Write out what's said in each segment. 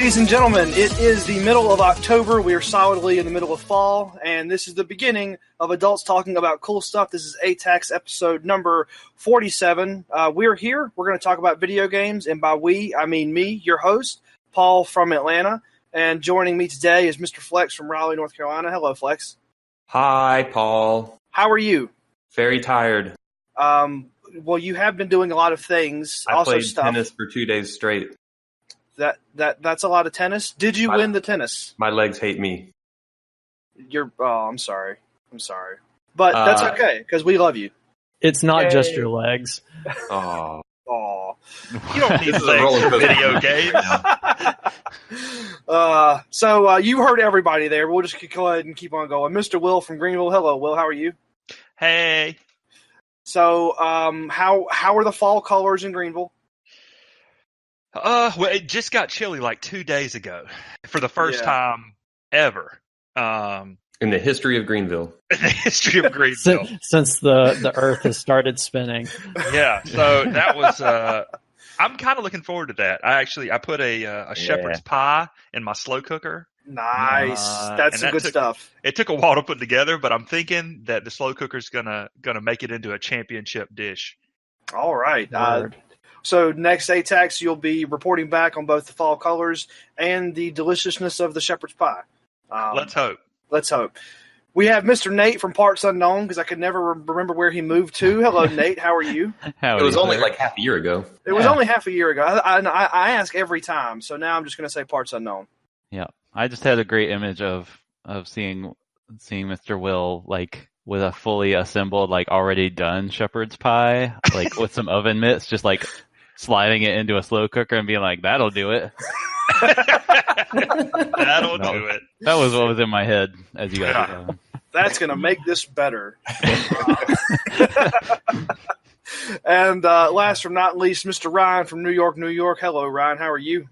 Ladies and gentlemen, it is the middle of October. We are solidly in the middle of fall, and this is the beginning of Adults Talking About Cool Stuff. This is ATACS episode number 47. We're here. We're going to talk about video games, and by we, I mean me, your host, Paul from Atlanta. And joining me today is Mr. Flex from Raleigh, North Carolina. Hello, Flex. Hi, Paul. How are you? Very tired. Well, you have been doing a lot of things. I played tennis for 2 days straight. That's a lot of tennis. Did you win the tennis? My legs hate me. I'm sorry. But that's okay, because we love you. It's not just your legs. Oh. You don't need legs for video games. So you heard everybody there. We'll just go ahead and keep on going. Mr. Will from Greenville. Hello, Will. How are you? Hey. So, how are the fall colors in Greenville? Well, it just got chilly like 2 days ago for the first time ever. In the history of Greenville. In the history of Greenville. Since the Earth has started spinning. Yeah, so that was... I'm kind of looking forward to that. I put a shepherd's pie in my slow cooker. Nice. That's some good stuff. It took a while to put together, but I'm thinking that the slow cooker's gonna make it into a championship dish. All right. So next ATACS, you'll be reporting back on both the fall colors and the deliciousness of the shepherd's pie. Let's hope. We have Mr. Nate from Parts Unknown, because I could never remember where he moved to. Hello, Nate. How are you? It was only like half a year ago. It was only half a year ago. I ask every time, so now I'm just going to say Parts Unknown. Yeah, I just had a great image of seeing Mr. Will like with a fully assembled, like already done shepherd's pie, like with some oven mitts, just like sliding it into a slow cooker and being like, "That'll do it." That'll do it. That was what was in my head as you guys were going. That's going to make this better. And last but not least, Mr. Ryan from New York, New York. Hello, Ryan. How are you?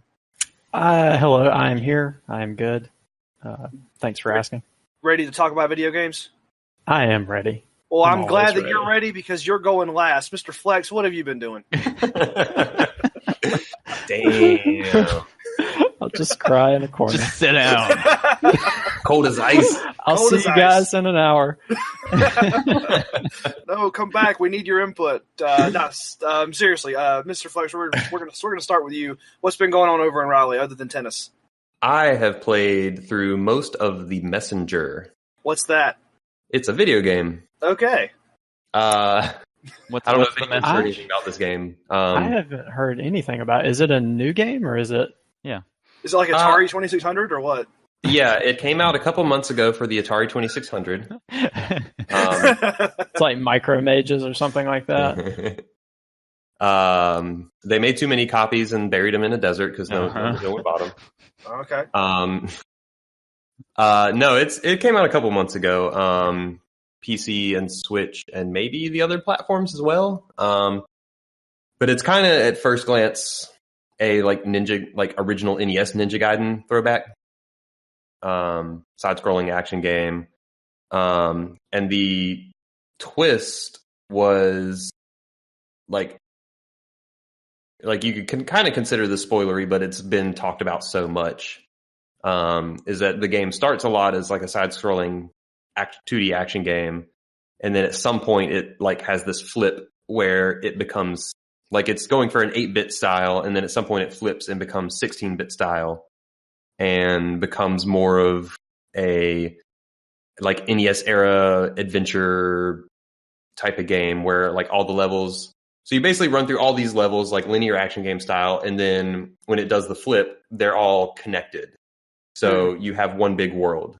Hello, I'm here. I'm good. Thanks for asking. Ready to talk about video games? I am ready. Well, I'm glad that you're ready because you're going last. Mr. Flex, what have you been doing? Damn. I'll just cry in a corner. Just sit down. Cold as ice. I'll see you guys in an hour. No, come back. We need your input. Seriously, Mr. Flex, we're gonna start with you. What's been going on over in Raleigh other than tennis? I have played through most of The Messenger. What's that? It's a video game. Okay. I don't know if anyone's heard anything about this game. I haven't heard anything about it. Is it a new game or is it? Yeah. Is it like Atari 2600 or what? Yeah, it came out a couple months ago for the Atari 2600. It's like Micro Mages or something like that. They made too many copies and buried them in a desert because no one bought them. Okay. No, it came out a couple months ago. PC and Switch and maybe the other platforms as well. But it's kind of at first glance a original NES Ninja Gaiden throwback. Side-scrolling action game. And the twist was like you can kind of consider this spoilery, but it's been talked about so much. Is that the game starts a lot as like a side-scrolling 2D action game, and then at some point it like has this flip where it becomes like it's going for an 8-bit style, and then at some point it flips and becomes 16-bit style and becomes more of a like NES era adventure type of game where like all the levels, so you basically run through all these levels like linear action game style, and then when it does the flip, they're all connected. So you have one big world.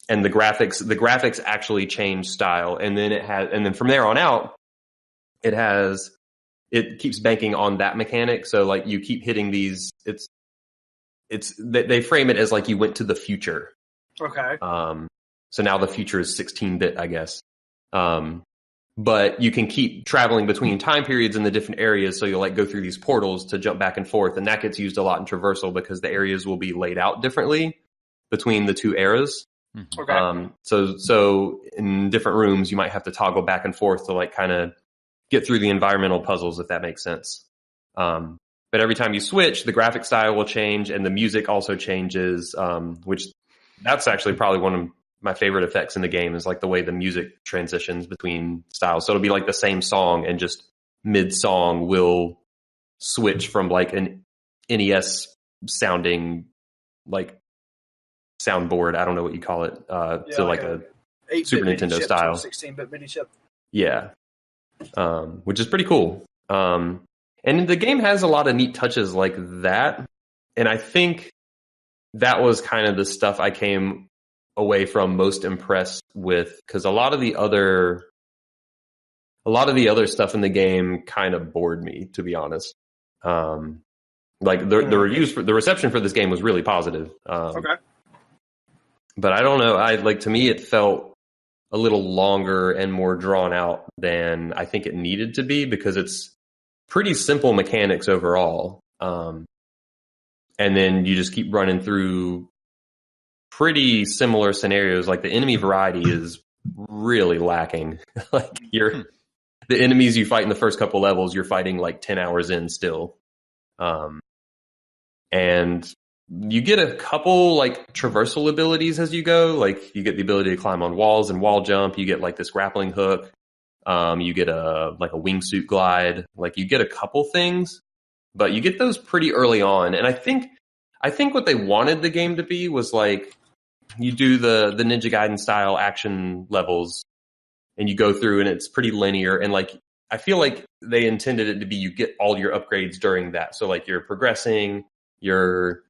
And the graphics actually change style, and then from there on out, it keeps banking on that mechanic. So like you keep hitting these, they frame it as like you went to the future. Okay. So now the future is 16-bit, I guess. But you can keep traveling between time periods in the different areas. So you'll like go through these portals to jump back and forth, and that gets used a lot in traversal because the areas will be laid out differently between the two eras. Okay. So in different rooms, you might have to toggle back and forth to like kind of get through the environmental puzzles, if that makes sense. But every time you switch, the graphic style will change and the music also changes, which that's actually probably one of my favorite effects in the game is like the way the music transitions between styles. So it'll be like the same song and just mid-song will switch from like an NES sounding like soundboard, I don't know what you call it, to like a Super Nintendo style. 16-bit MIDI chip. Yeah. Which is pretty cool. And the game has a lot of neat touches like that. And I think that was kind of the stuff I came away from most impressed with, because a lot of the other stuff in the game kind of bored me, to be honest. Like the reviews for the reception for this game was really positive. Okay. But I don't know. To me, it felt a little longer and more drawn out than I think it needed to be, because it's pretty simple mechanics overall. And then you just keep running through pretty similar scenarios. Like the enemy variety is really lacking. Like the enemies you fight in the first couple levels, you're fighting like 10 hours in still. And you get a couple like traversal abilities as you go. Like you get the ability to climb on walls and wall jump. You get like this grappling hook. You get a wingsuit glide. Like you get a couple things, but you get those pretty early on. And I think what they wanted the game to be was like you do the Ninja Gaiden style action levels and you go through and it's pretty linear. And like I feel like they intended it to be you get all your upgrades during that. So like you're progressing, you're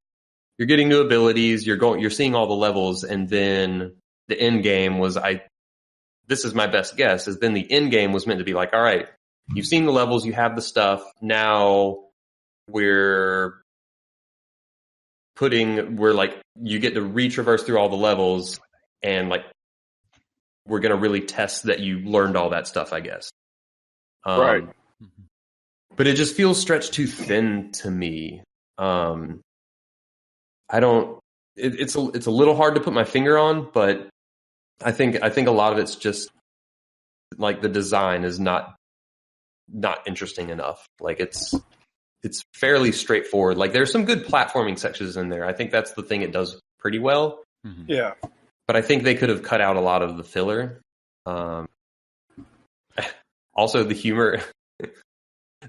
getting new abilities, you're seeing all the levels, and then the end game was this is my best guess, is then the end game was meant to be like, all right, you've seen the levels, you have the stuff, now we're like, you get to retraverse through all the levels, and like, we're going to really test that you learned all that stuff, I guess. Right. But it just feels stretched too thin to me. It's a little hard to put my finger on, but I think a lot of it's just like the design is not interesting enough. Like it's fairly straightforward. Like there's some good platforming sections in there. I think that's the thing it does pretty well. Mm-hmm. Yeah. But I think they could have cut out a lot of the filler. Also the humor.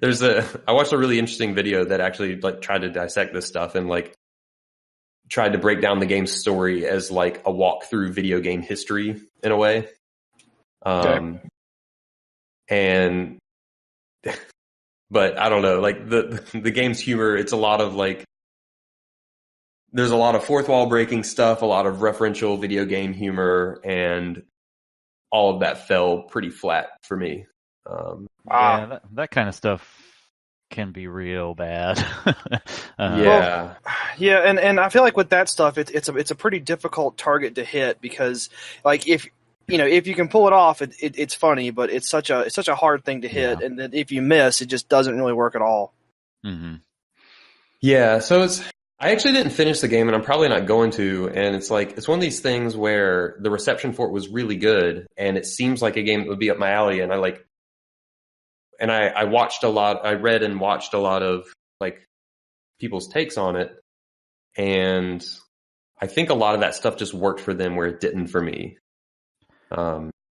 I watched a really interesting video that actually like tried to dissect this stuff and like tried to break down the game's story as like a walk through video game history in a way. Okay. And but I don't know, like the game's humor, it's a lot of like, there's a lot of fourth wall breaking stuff, a lot of referential video game humor, and all of that fell pretty flat for me. Yeah, that kind of stuff can be real bad. Yeah, and I feel like with that stuff, it's a pretty difficult target to hit, because like if you can pull it off, it's funny, but it's such a hard thing to hit, and that if you miss, it just doesn't really work at all. Mm-hmm. Yeah, so I actually didn't finish the game, and I'm probably not going to. And it's like, it's one of these things where the reception for it was really good, and it seems like a game that would be up my alley. And I watched a lot. I read and watched a lot of like people's takes on it, and I think a lot of that stuff just worked for them where it didn't for me.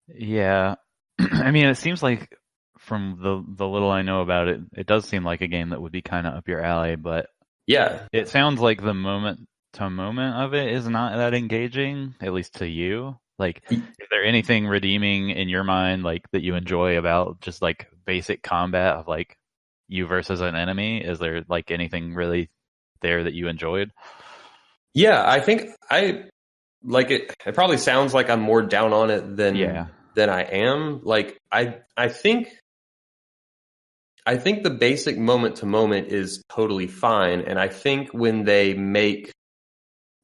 Yeah, I mean, it seems like from the little I know about it, it does seem like a game that would be kind of up your alley, but. Yeah. It sounds like the moment to moment of it is not that engaging, at least to you. Like, is there anything redeeming in your mind, like, that you enjoy about just like basic combat of like you versus an enemy? Is there like anything really there that you enjoyed? Yeah, I think I like it. It probably sounds like I'm more down on it than I am. Like, I think the basic moment to moment is totally fine. And I think when they make,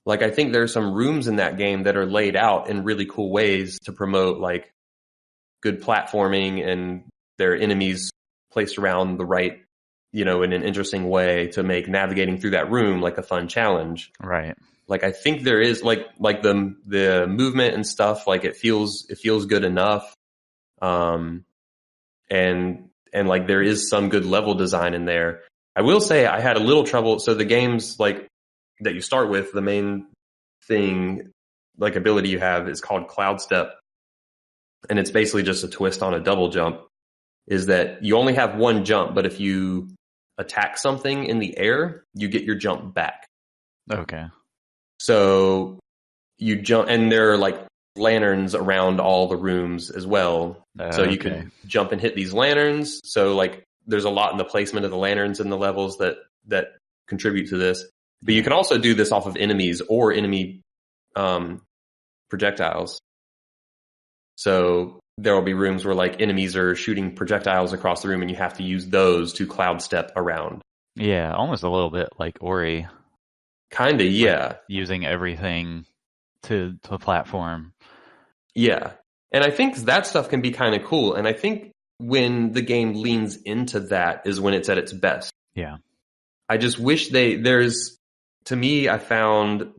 like, I think there's some rooms in that game that are laid out in really cool ways to promote like good platforming, and their enemies placed around the right, in an interesting way to make navigating through that room like a fun challenge. Right. Like, I think there is like the movement and stuff, like it feels good enough. And like there is some good level design in there. I will say I had a little trouble. So the games like that you start with, the main thing, like ability you have is called Cloud Step. And it's basically just a twist on a double jump, is that you only have one jump, but if you attack something in the air, you get your jump back. Okay. So you jump, and there are like lanterns around all the rooms as well. So you can jump and hit these lanterns. So like there's a lot in the placement of the lanterns in the levels that contribute to this. But you can also do this off of enemies or enemy projectiles. So there will be rooms where like enemies are shooting projectiles across the room and you have to use those to cloud step around. Yeah, almost a little bit like Ori. Kinda, yeah. Like using everything to platform. Yeah. And I think that stuff can be kind of cool. And I think when the game leans into that is when it's at its best. Yeah. I just wish to me, I found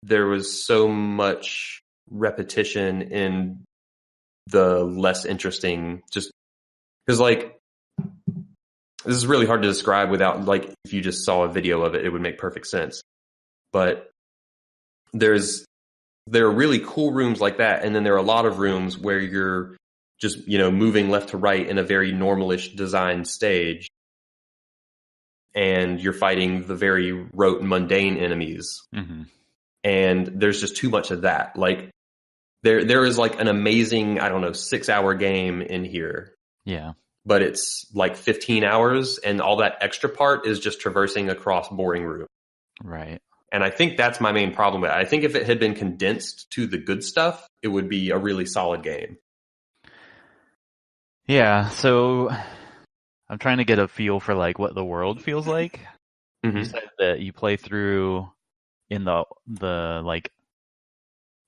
there was so much repetition in the less interesting, just because like this is really hard to describe without like if you just saw a video of it, it would make perfect sense. But there are really cool rooms like that, and then there are a lot of rooms where you're just moving left to right in a very normalish designed stage, and you're fighting the very rote and mundane enemies. Mm-hmm. And there's just too much of that. Like there is like an amazing, 6-hour game in here. Yeah. But it's like 15 hours and all that extra part is just traversing across boring rooms. Right. And I think that's my main problem with it. I think if it had been condensed to the good stuff, it would be a really solid game. Yeah, so I'm trying to get a feel for like what the world feels like. Mm-hmm. You said that you play through in the like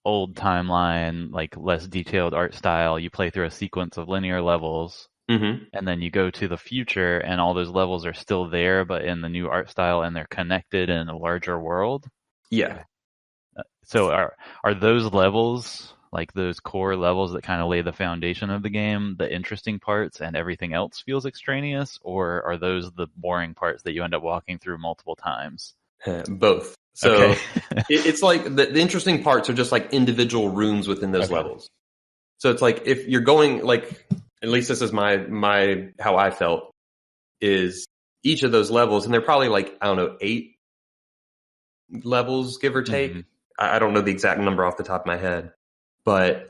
old timeline, like less detailed art style. You play through a sequence of linear levels, mm-hmm. and then you go to the future, and all those levels are still there, but in the new art style, and they're connected in a larger world. Yeah. So are those levels, like those core levels that kind of lay the foundation of the game, the interesting parts, and everything else feels extraneous, or are those the boring parts that you end up walking through multiple times? Both. So okay. It's like the interesting parts are just like individual rooms within those levels. So it's like if you're going like, at least this is my how I felt, is each of those levels, and they're probably like 8 levels, give or take. Mm-hmm. I don't know the exact number off the top of my head, but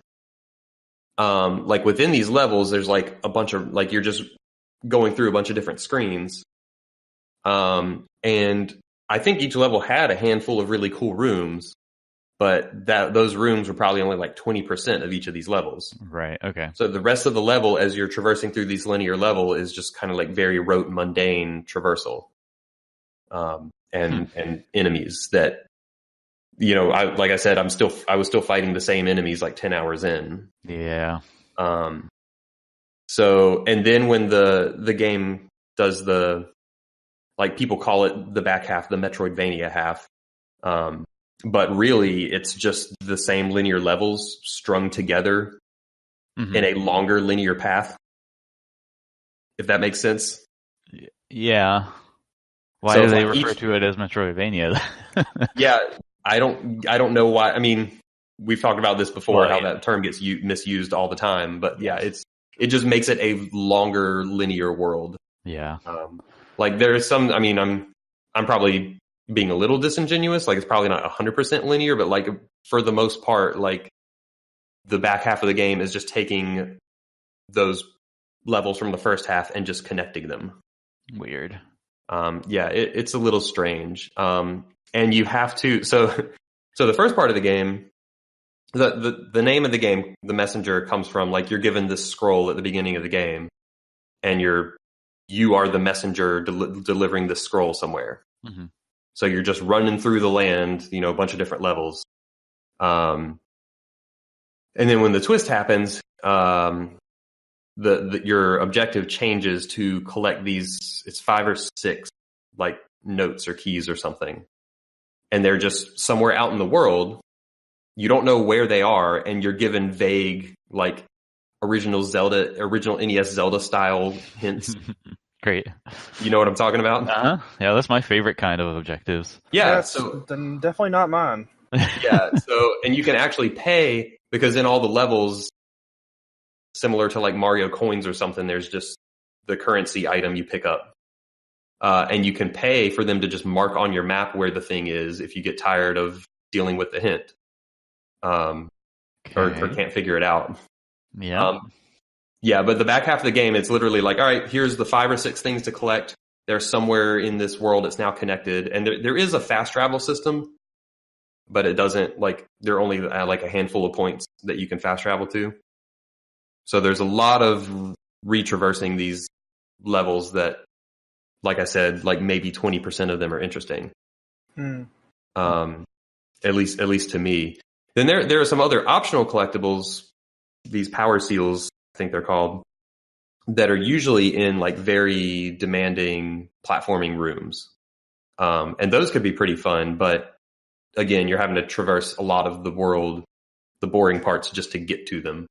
like within these levels, there's like a bunch of like you're just going through a bunch of different screens, and I think each level had a handful of really cool rooms, but those rooms were probably only like 20% of each of these levels. Right. Okay. So the rest of the level, as you're traversing through these linear level, is just kind of like very rote, mundane traversal, and enemies that, like I said, I was still fighting the same enemies like 10 hours in. Yeah. So, and then when the game does like people call it the back half, the Metroidvania half. But really it's just the same linear levels strung together mm-hmm. in a longer linear path. If that makes sense. Yeah. Why do they refer to it as Metroidvania? Yeah. I don't know why. I mean, we've talked about this before, how that term gets misused all the time, but yeah, it just makes it a longer linear world. Yeah. Like there is some, I mean, I'm probably being a little disingenuous. Like it's probably not 100% linear, but like for the most part, like the back half of the game is just taking those levels from the first half and just connecting them. Weird. Yeah, it's a little strange. And you have to, so the first part of the game, the name of the game, The Messenger, comes from like you're given this scroll at the beginning of the game, and you are the messenger delivering this scroll somewhere. Mm-hmm. So you're just running through the land, a bunch of different levels. And then when the twist happens, your objective changes to collect these, it's 5 or 6 like notes or keys or something. And they're just somewhere out in the world. You don't know where they are, and you're given vague, like original NES Zelda style hints. Great. You know what I'm talking about? Yeah, that's my favorite kind of objectives. Yeah, That's so then definitely not mine. and you can actually pay because in all the levels, similar to like Mario coins or something, there's just the currency item you pick up. And you can pay for them to just mark on your map where the thing is if you get tired of dealing with the hint. Or can't figure it out. Yeah. Yeah, but the back half of the game, it's literally like, all right, here's the 5 or 6 things to collect. They're somewhere in this world. It's now connected. And there is a fast travel system, but it doesn't, like, there are only like a handful of points that you can fast travel to. So there's a lot of retraversing these levels that, like I said, like maybe 20% of them are interesting. At least to me. Then there are some other optional collectibles, these power seals, I think they're called, that are usually in like very demanding platforming rooms. And those could be pretty fun, but again, you're having to traverse a lot of the world, the boring parts, just to get to them.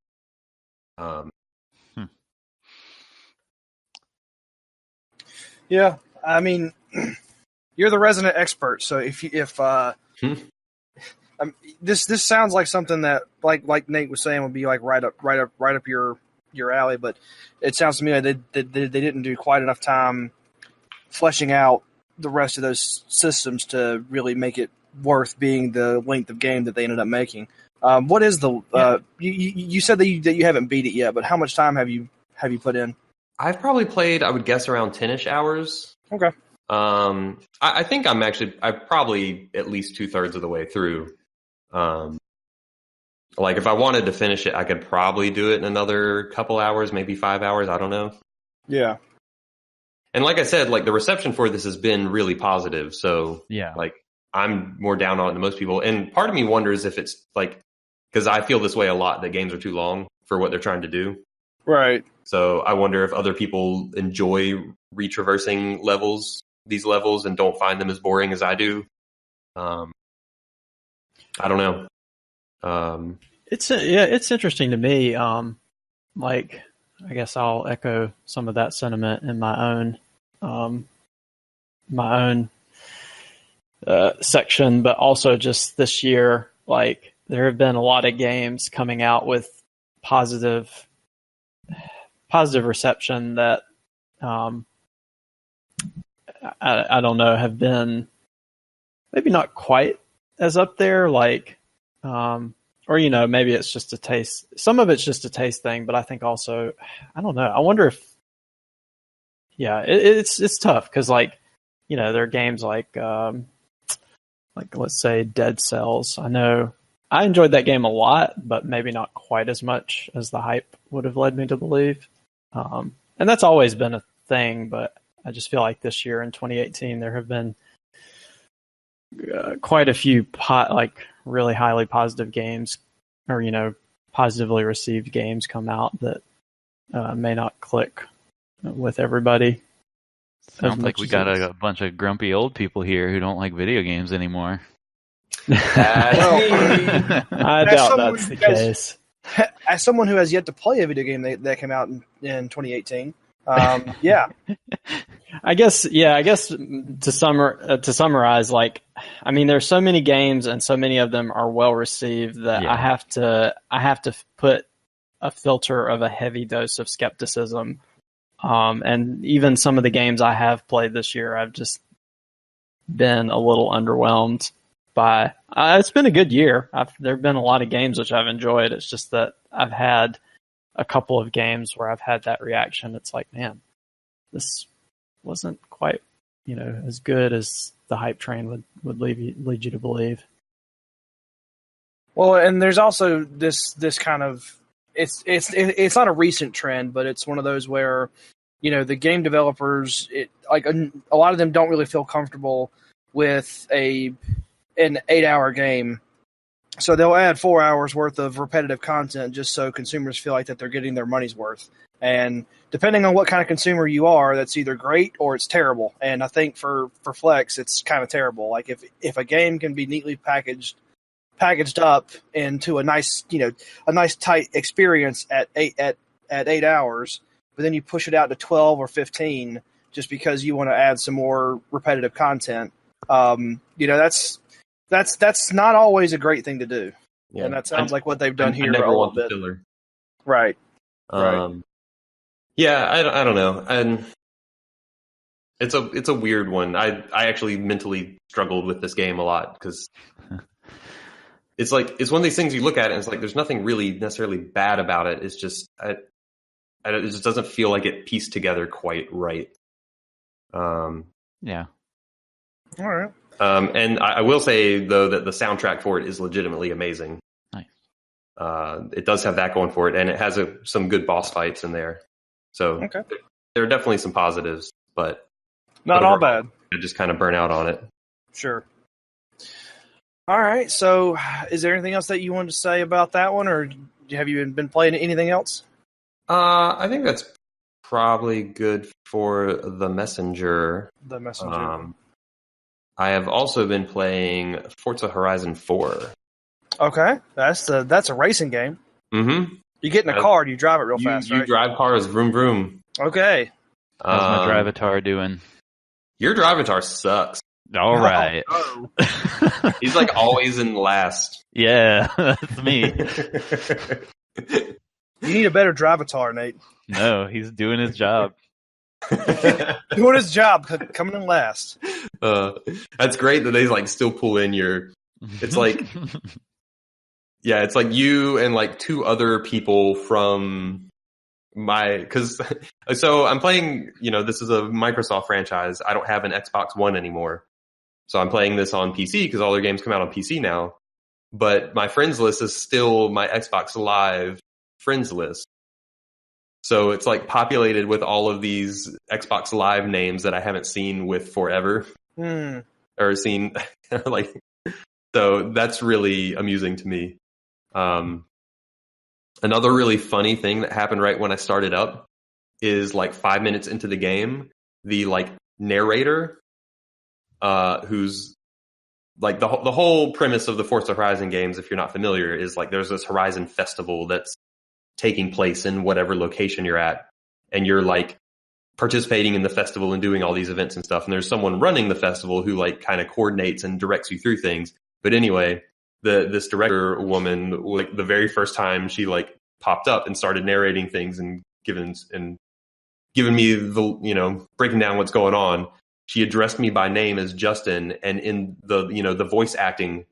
Yeah, I mean, you're the resident expert, so if this sounds like something that like Nate was saying would be like right up your alley, but it sounds to me like they didn't do quite enough time fleshing out the rest of those systems to really make it worth being the length of game that they ended up making. What is the you said that you haven't beat it yet, but how much time have you put in? I've probably played, I would guess, around 10-ish hours. Okay. I think I'm probably at least 2/3 of the way through. Like if I wanted to finish it, I could probably do it in another couple hours, maybe 5 hours. I don't know. Yeah. And like I said, like the reception for this has been really positive. So like I'm more down on it than most people. And part of me wonders if it's like, because I feel this way a lot, that games are too long for what they're trying to do. Right. So I wonder if other people enjoy retraversing these levels, and don't find them as boring as I do. I don't know. It's interesting to me. Like, I guess I'll echo some of that sentiment in my own section, but also just this year, like there have been a lot of games coming out with positive reception that I don't know, have been maybe not quite as up there, like or maybe it's just a taste. Some of it's just a taste thing, but I think also, I don't know. I wonder if it's tough because like there are games like let's say Dead Cells. I know I enjoyed that game a lot, but maybe not quite as much as the hype would have led me to believe. And that's always been a thing, but I just feel like this year in 2018 there have been quite a few really highly positive games, or positively received games come out that may not click with everybody. Sounds like we got a bunch of grumpy old people here who don't like video games anymore. I doubt that's the case. As someone who has yet to play a video game that came out in 2018, yeah. I guess to summarize, like, I mean, there's so many games and so many of them are well received that I have to put a filter of a heavy dose of skepticism. And even some of the games I have played this year, I've just been a little underwhelmed by. It's been a good year. There have been a lot of games which I've enjoyed. It's just that I've had a couple of games where I've had that reaction. It's like, man, this wasn't quite, as good as the hype train would lead you to believe. Well, and there's also this kind of it's not a recent trend, but it's one of those where the game developers, a lot of them don't really feel comfortable with an 8-hour game. So they'll add 4 hours worth of repetitive content just so consumers feel like that they're getting their money's worth. And depending on what kind of consumer you are, that's either great or it's terrible. And I think for Flex, it's kind of terrible. Like if a game can be neatly packaged up into a nice tight experience at 8 hours, but then you push it out to 12 or 15 just because you want to add some more repetitive content. That's not always a great thing to do. Yeah. And that sounds like what they've done here. I never a little want the bit. filler. Right. Right. Yeah, I don't know. And it's a weird one. I actually mentally struggled with this game a lot because it's like it's one of these things you look at and it's like there's nothing really necessarily bad about it. It's just it just doesn't feel like it pieced together quite right. Yeah. All right. And I will say though that the soundtrack for it is legitimately amazing. Nice. It does have that going for it, and it has some good boss fights in there. So there are definitely some positives, but not all bad. I just kind of burn out on it. Sure. All right. So, is there anything else that you wanted to say about that one, or have you been playing anything else? I think that's probably good for The Messenger. The Messenger. I have also been playing Forza Horizon 4. Okay, that's a racing game. Mm-hmm. You get in a car and you drive it real fast, right? You drive cars, vroom vroom. Okay. How's my Drivatar doing? Your Drivatar sucks. All right. Oh. He's like always in last. Yeah, that's me. You need a better Drivatar, Nate. No, he's doing his job. Doing his job, coming in last. That's great that they like still pull in your. It's like, yeah, it's like you and like two other people from so I'm playing. This is a Microsoft franchise. I don't have an Xbox One anymore, so I'm playing this on PC because all their games come out on PC now. But my friends list is still my Xbox Live friends list. So it's like populated with all of these Xbox Live names that I haven't seen with forever or seen like, so that's really amusing to me. Another really funny thing that happened right when I started up is like 5 minutes into the game, the like narrator, who's like the whole premise of the Forza Horizon games, if you're not familiar, is like there's this Horizon festival that's taking place in whatever location you're at, and you're like participating in the festival and doing all these events and stuff. And there's someone running the festival who like kind of coordinates and directs you through things. But anyway, this director woman, like the very first time she like popped up and started narrating things and giving me the, breaking down what's going on, she addressed me by name as Justin. And in the voice acting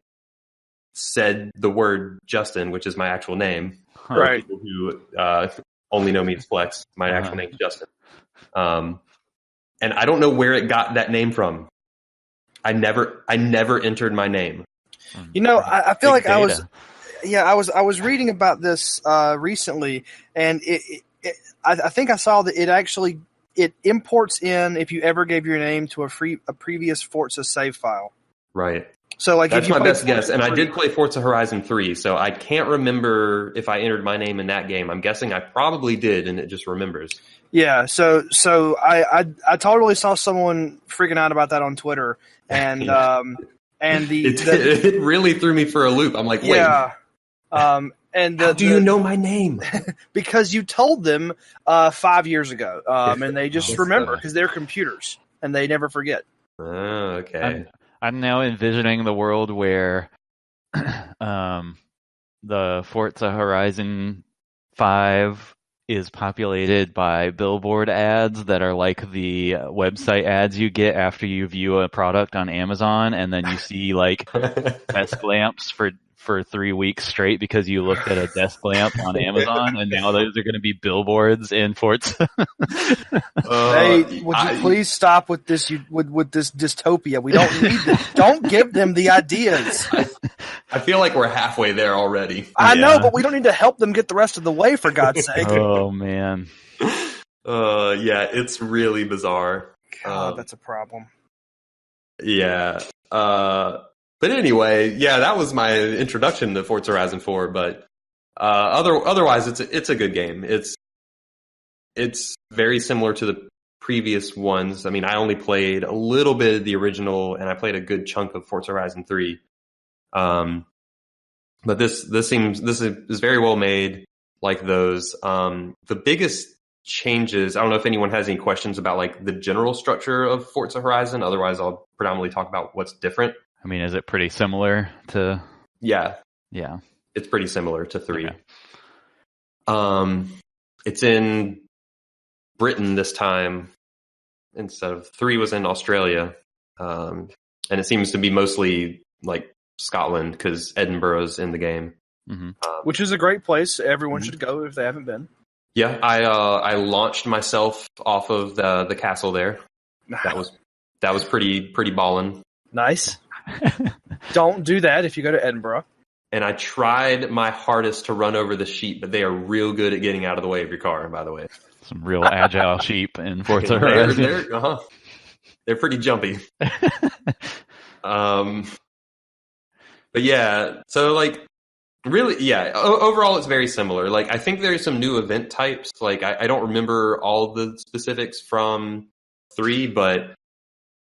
said the word Justin, which is my actual name. Right. People who only know me as Flex. My actual name is Justin. And I don't know where it got that name from. I never entered my name. I feel like data. I was reading about this recently, and I think I saw that it imports in if you ever gave your name to a previous Forza save file. Right. So like that's my best guess, and I did play Forza Horizon 3, so I can't remember if I entered my name in that game. I'm guessing I probably did, and it just remembers. Yeah, so I totally saw someone freaking out about that on Twitter, and it really threw me for a loop. I'm like, wait, yeah, and how do you know my name? Because you told them 5 years ago, and they just remember because they're computers and they never forget. Oh, okay. I'm now envisioning the world where the Forza Horizon 5 is populated by billboard ads that are like the website ads you get after you view a product on Amazon, and then you see like desk lamps for 3 weeks straight because you looked at a desk lamp on Amazon, and now those are going to be billboards in Forza. Hey, would you please stop with this? With this dystopia, we don't need this. Don't give them the ideas. I feel like we're halfway there already. I know, but we don't need to help them get the rest of the way, for God's sake. Oh man. Yeah, it's really bizarre. God, that's a problem. Yeah. But anyway, yeah, that was my introduction to Forza Horizon 4. But otherwise, it's a good game. It's very similar to the previous ones. I mean, I only played a little bit of the original, and I played a good chunk of Forza Horizon 3. But this is very well made, like those. The biggest changes. I don't know if anyone has any questions about like the general structure of Forza Horizon. Otherwise, I'll predominantly talk about what's different. I mean, is it pretty similar to? Yeah, it's pretty similar to 3. Okay. It's in Britain this time instead of 3 was in Australia, and it seems to be mostly like Scotland because Edinburgh's in the game, which is a great place. Everyone should go if they haven't been. Yeah, I launched myself off of the castle there. That was pretty ballin'. Nice. Don't do that if you go to Edinburgh. And I tried my hardest to run over the sheep, but they are real good at getting out of the way of your car, by the way. Some real agile sheep in Forza Horizon. They're pretty jumpy. But yeah, so like really, yeah, overall it's very similar. Like I think there's some new event types. Like I don't remember all the specifics from 3, but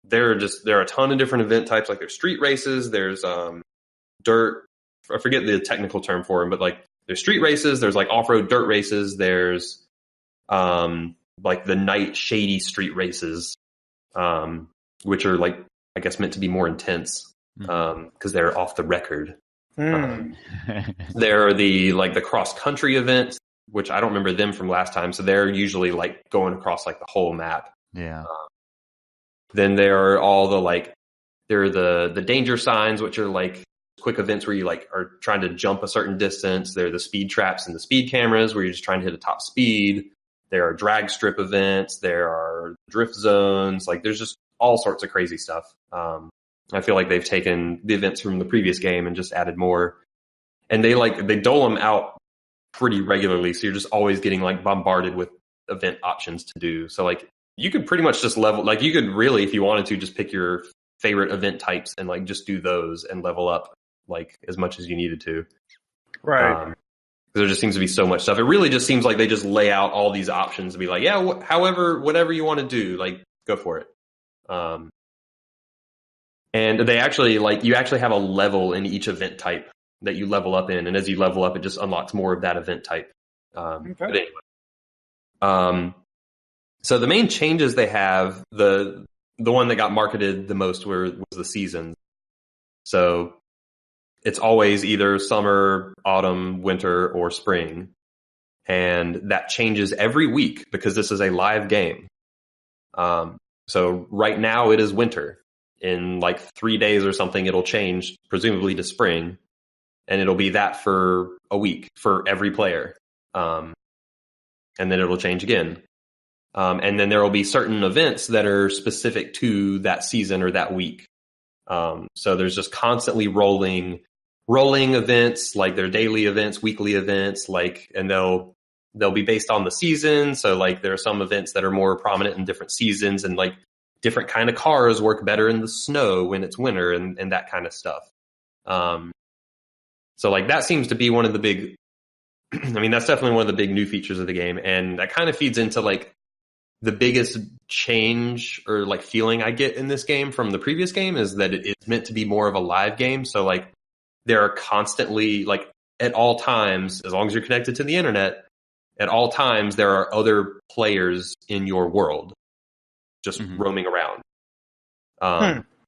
there are a ton of different event types. Like there's street races, there's dirt. I forget the technical term for them, but like there's street races, there's like off-road dirt races, there's like the night shady street races, which are like I guess meant to be more intense because they're off the record. There are the cross-country events, which I don't remember them from last time, so they're usually like going across like the whole map. Yeah. Then there are all there are the danger signs, which are like quick events where you like are trying to jump a certain distance. There are the speed traps and the speed cameras where you're just trying to hit a top speed. There are drag strip events. There are drift zones. Like there's just all sorts of crazy stuff. I feel like they've taken the events from the previous game and just added more. And they dole them out pretty regularly. So you're just always getting like bombarded with event options to do. So like you could pretty much just level, like you could really, if you wanted to, just pick your favorite event types and like just do those and level up like as much as you needed to. Right. There just seems to be so much stuff. It really just seems like they just lay out all these options and be like, yeah, whatever you want to do, like go for it. And they actually you actually have a level in each event type that you level up in. And as you level up, it just unlocks more of that event type. But anyway, so the main changes they have, the one that got marketed the most was the seasons. So it's always either summer, autumn, winter, or spring. And that changes every week because this is a live game. So right now it is winter. In like 3 days or something, it'll change, presumably to spring. And it'll be that for a week for every player. And then it'll change again. And then there will be certain events that are specific to that season or that week. So there's just constantly rolling events, like their daily events, weekly events, and they'll be based on the season. So like there are some events that are more prominent in different seasons, and like different kind of cars work better in the snow when it's winter and that kind of stuff. So like that seems to be one of the big, I mean, that's definitely one of the big new features of the game. And that kind of feeds into like the biggest change or like feeling I get in this game from the previous game is that it is meant to be more of a live game. So like there are constantly, like at all times, as long as you're connected to the internet, at all times there are other players in your world just roaming around.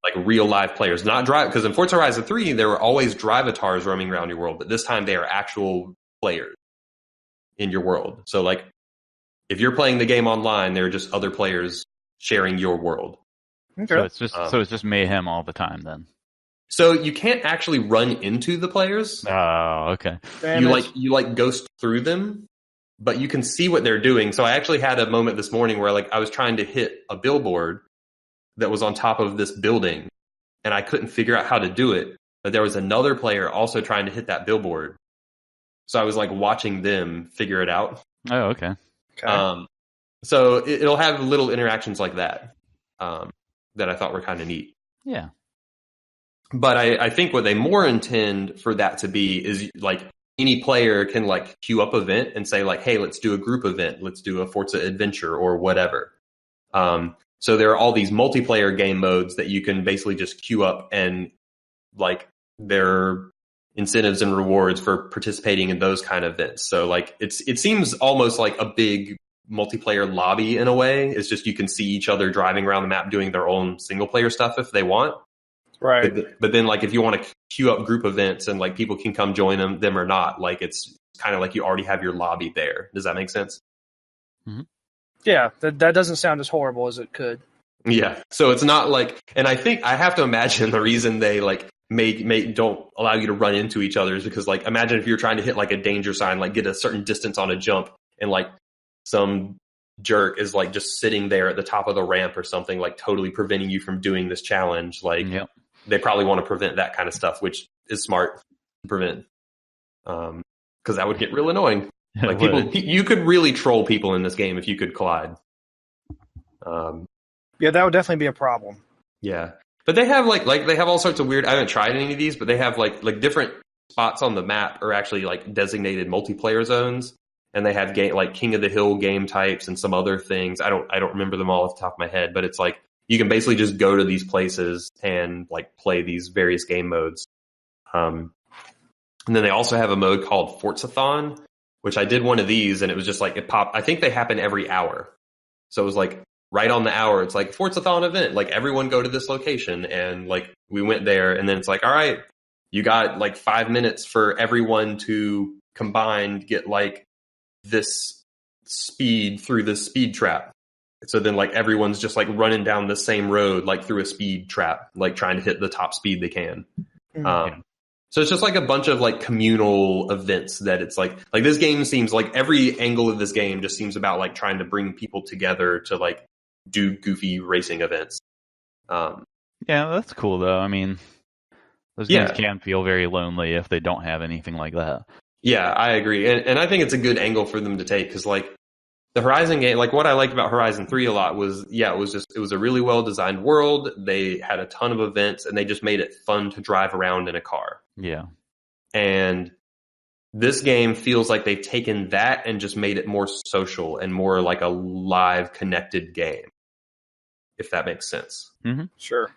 Like real live players, not drive, because in Forza Horizon 3 there were always drivatars roaming around your world, but this time they are actual players in your world. So like if you're playing the game online, there are just other players sharing your world. Okay. So it's just mayhem all the time then. So you can't actually run into the players. Oh, okay. You ghost through them, but you can see what they're doing. So I actually had a moment this morning where like I was trying to hit a billboard that was on top of this building, and I couldn't figure out how to do it. But there was another player also trying to hit that billboard. So I was like watching them figure it out. Oh, okay. So it'll have little interactions like that that I thought were kind of neat. Yeah. But I think what they more intend for that to be is like any player can like queue up an event and say like, hey, let's do a group event. Let's do a Forza adventure or whatever. So there are all these multiplayer game modes that you can basically just queue up, and like there are incentives and rewards for participating in those kind of events. So like it seems almost like a big multiplayer lobby in a way. It's just you can see each other driving around the map doing their own single player stuff if they want. Right. But then like if you want to queue up group events and like people can come join them or not, like it's kind of like you already have your lobby there. Does that make sense? Mm-hmm. Yeah, that doesn't sound as horrible as it could. Yeah. So it's not like, and I think I have to imagine the reason they like don't allow you to run into each other is because like imagine if you're trying to hit like a danger sign, like get a certain distance on a jump, and like some jerk is like just sitting there at the top of the ramp or something, like totally preventing you from doing this challenge. Like they probably want to prevent that kind of stuff, which is smart to prevent. Because that would get real annoying. Like you could really troll people in this game if you could collide. Yeah, that would definitely be a problem. Yeah. But they have like they have all sorts of weird, I haven't tried any of these, but they have like different spots on the map are actually like designated multiplayer zones, and they have like King of the Hill game types and some other things. I don't remember them all off the top of my head, but it's like you can basically just go to these places and like play these various game modes. And then they also have a mode called Forzathon, which I did one of these and it was just like it popped. I think they happen every hour. So it was like right on the hour, it's like Forzathon event, like everyone go to this location, and like we went there, and then it's like, all right, you got like 5 minutes for everyone to combine get like this speed through this speed trap. So then like everyone's just like running down the same road like through a speed trap, like trying to hit the top speed they can. So it's just like a bunch of like communal events that it's like this game seems like every angle of this game just seems about like trying to bring people together to like do goofy racing events. Yeah, that's cool though. I mean, those games can feel very lonely if they don't have anything like that. Yeah, I agree. And I think it's a good angle for them to take because like the Horizon game, like what I liked about Horizon 3 a lot was, it was a really well designed world. They had a ton of events and they just made it fun to drive around in a car. Yeah. And this game feels like they've taken that and just made it more social and more like a live connected game, if that makes sense. Mm-hmm. Sure.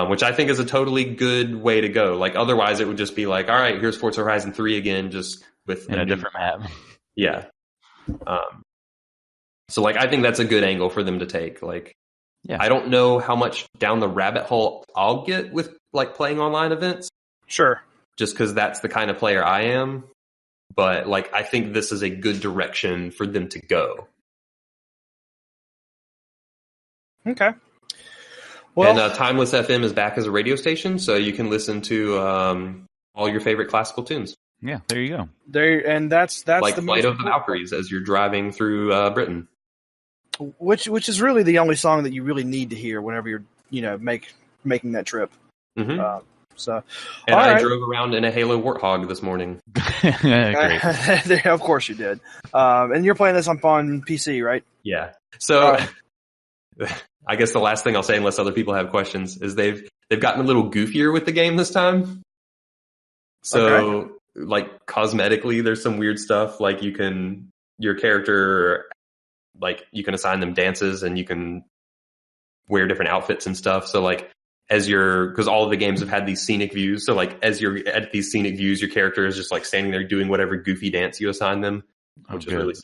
Which I think is a totally good way to go. Like otherwise it would just be like, all right, here's Forza Horizon 3 again, just with a different map. Yeah. So like I think that's a good angle for them to take. Like I don't know how much down the rabbit hole I'll get with like playing online events. Sure. Just because that's the kind of player I am. But like I think this is a good direction for them to go. Okay. Well, and Timeless FM is back as a radio station, so you can listen to all your favorite classical tunes. Yeah, there you go. That's like the Flight of the Valkyries as you're driving through Britain. Which is really the only song that you really need to hear whenever you're making that trip. Mm-hmm. I drove around in a Halo Warthog this morning. Great. Of course you did. And you're playing this on PC, right? Yeah. So I guess the last thing I'll say, unless other people have questions, is they've gotten a little goofier with the game this time. So like cosmetically, there's some weird stuff. Like your character, like you can assign them dances and you can wear different outfits and stuff. So like because all of the games have had these scenic views. So like as you're at these scenic views, your character is just like standing there doing whatever goofy dance you assign them, which is really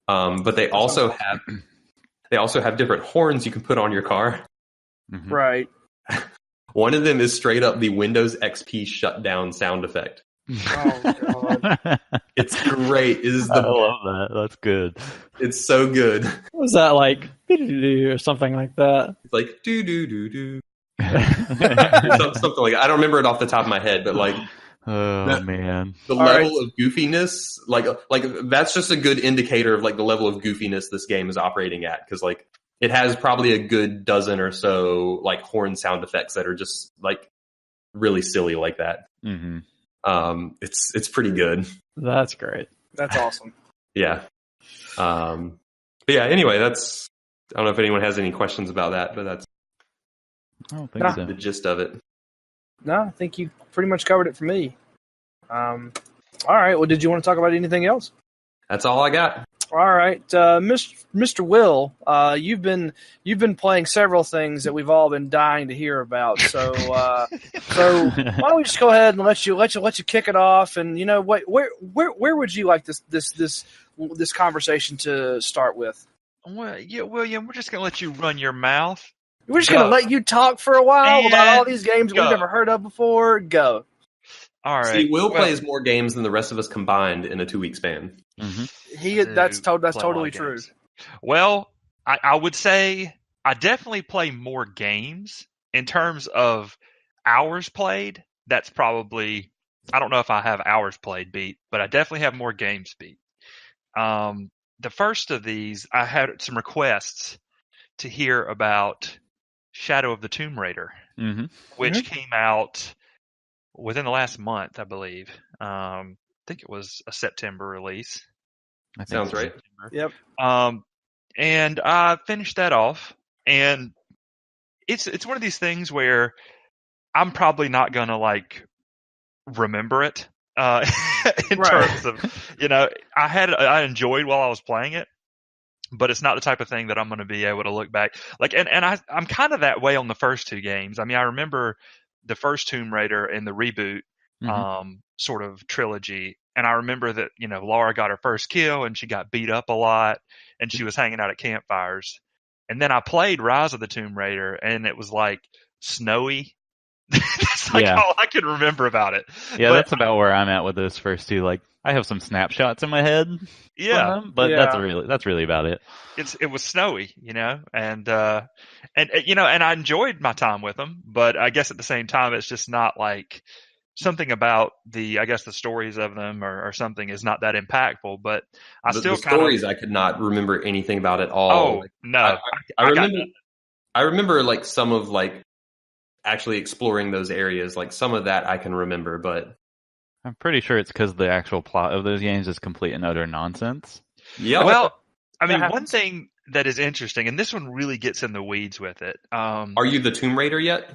but they also have different horns you can put on your car. Mm-hmm. Right. One of them is straight up the Windows XP shutdown sound effect. Oh god. It's great. I love that. That's good. It's so good. Was that like or something like that? It's like do do do do. Something like that. I don't remember it off the top of my head, but like man. The level of goofiness, like that's just a good indicator of like the level of goofiness this game is operating at, because like it has probably a good dozen or so like horn sound effects that are just like really silly like that. Mm-hmm. It's pretty good. That's great. That's awesome. Yeah. But yeah, anyway, I don't know if anyone has any questions about that, but that's the gist of it. No, I think you pretty much covered it for me. All right. Well, did you want to talk about anything else? That's all I got. All right, Mr. Will, you've been playing several things that we've all been dying to hear about. So why don't we just go ahead and let you kick it off? And where would you like this conversation to start with? Well, yeah, William, we're just gonna let you run your mouth. We're just gonna let you talk for a while about all these games go. we've never heard of before. Go. All right. See, Will plays more games than the rest of us combined in a 2-week span. Mm-hmm. That's totally true. Games. Well, I would say I definitely play more games in terms of hours played. That's probably, I don't know if I have hours played beat, but I definitely have more games beat. The first of these, I had some requests to hear about Shadow of the Tomb Raider, which came out within the last month, I believe. I think it was a September release. Sounds right. Yep. And I finished that off, and it's one of these things where I'm probably not gonna remember it in terms of I enjoyed while I was playing it, but it's not the type of thing that I'm gonna be able to look back I'm kind of that way on the first two games. I mean, I remember the first Tomb Raider and the reboot sort of trilogy. And I remember that, Laura got her first kill and she got beat up a lot and she was hanging out at campfires. And then I played Rise of the Tomb Raider and it was snowy. That's all I can remember about it. Yeah, that's about where I'm at with those first two. I have some snapshots in my head. Yeah. But that's really about it. It was snowy, and I enjoyed my time with them, but I guess at the same time, it's just not something about the stories of them or something is not that impactful, but the stories I could not remember anything about at all. Oh, no. I remember some of actually exploring those areas. Some of that I can remember, but I'm pretty sure it's because the actual plot of those games is complete and utter nonsense. Yeah. Well, I mean, one thing that is interesting, and this one really gets in the weeds with it. Are you the Tomb Raider yet?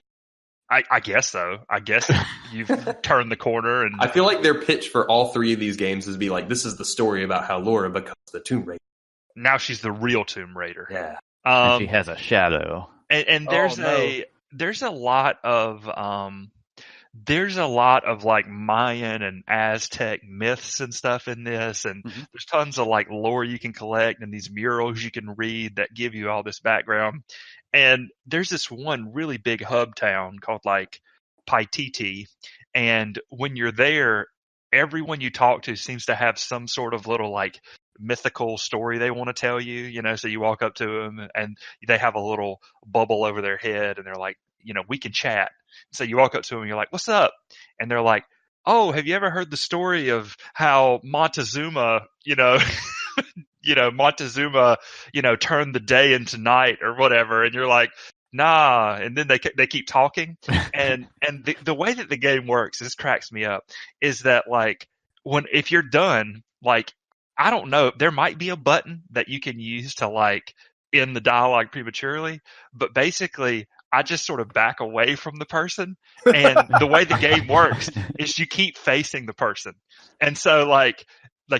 I guess so. I guess you've turned the corner. And I feel like their pitch for all three of these games is this is the story about how Laura becomes the Tomb Raider. Now she's the real Tomb Raider. Yeah. And she has a shadow. And there's there's a lot of Mayan and Aztec myths and stuff in this, and there's tons of lore you can collect and these murals you can read that give you all this background. And there's this one really big hub town called Paititi, and when you're there, everyone you talk to seems to have some sort of little mythical story they want to tell you, so you walk up to them and they have a little bubble over their head and they're like, we can chat. So you walk up to them and you're like, what's up? And they're like, oh, have you ever heard the story of how Montezuma, Montezuma, turned the day into night or whatever? And you're like, nah. And then they keep talking. And the way that the game works, this cracks me up, is that if you're done, I don't know, there might be a button that you can use to end the dialogue prematurely, but basically I just sort of back away from the person, and the way the game works is you keep facing the person. And so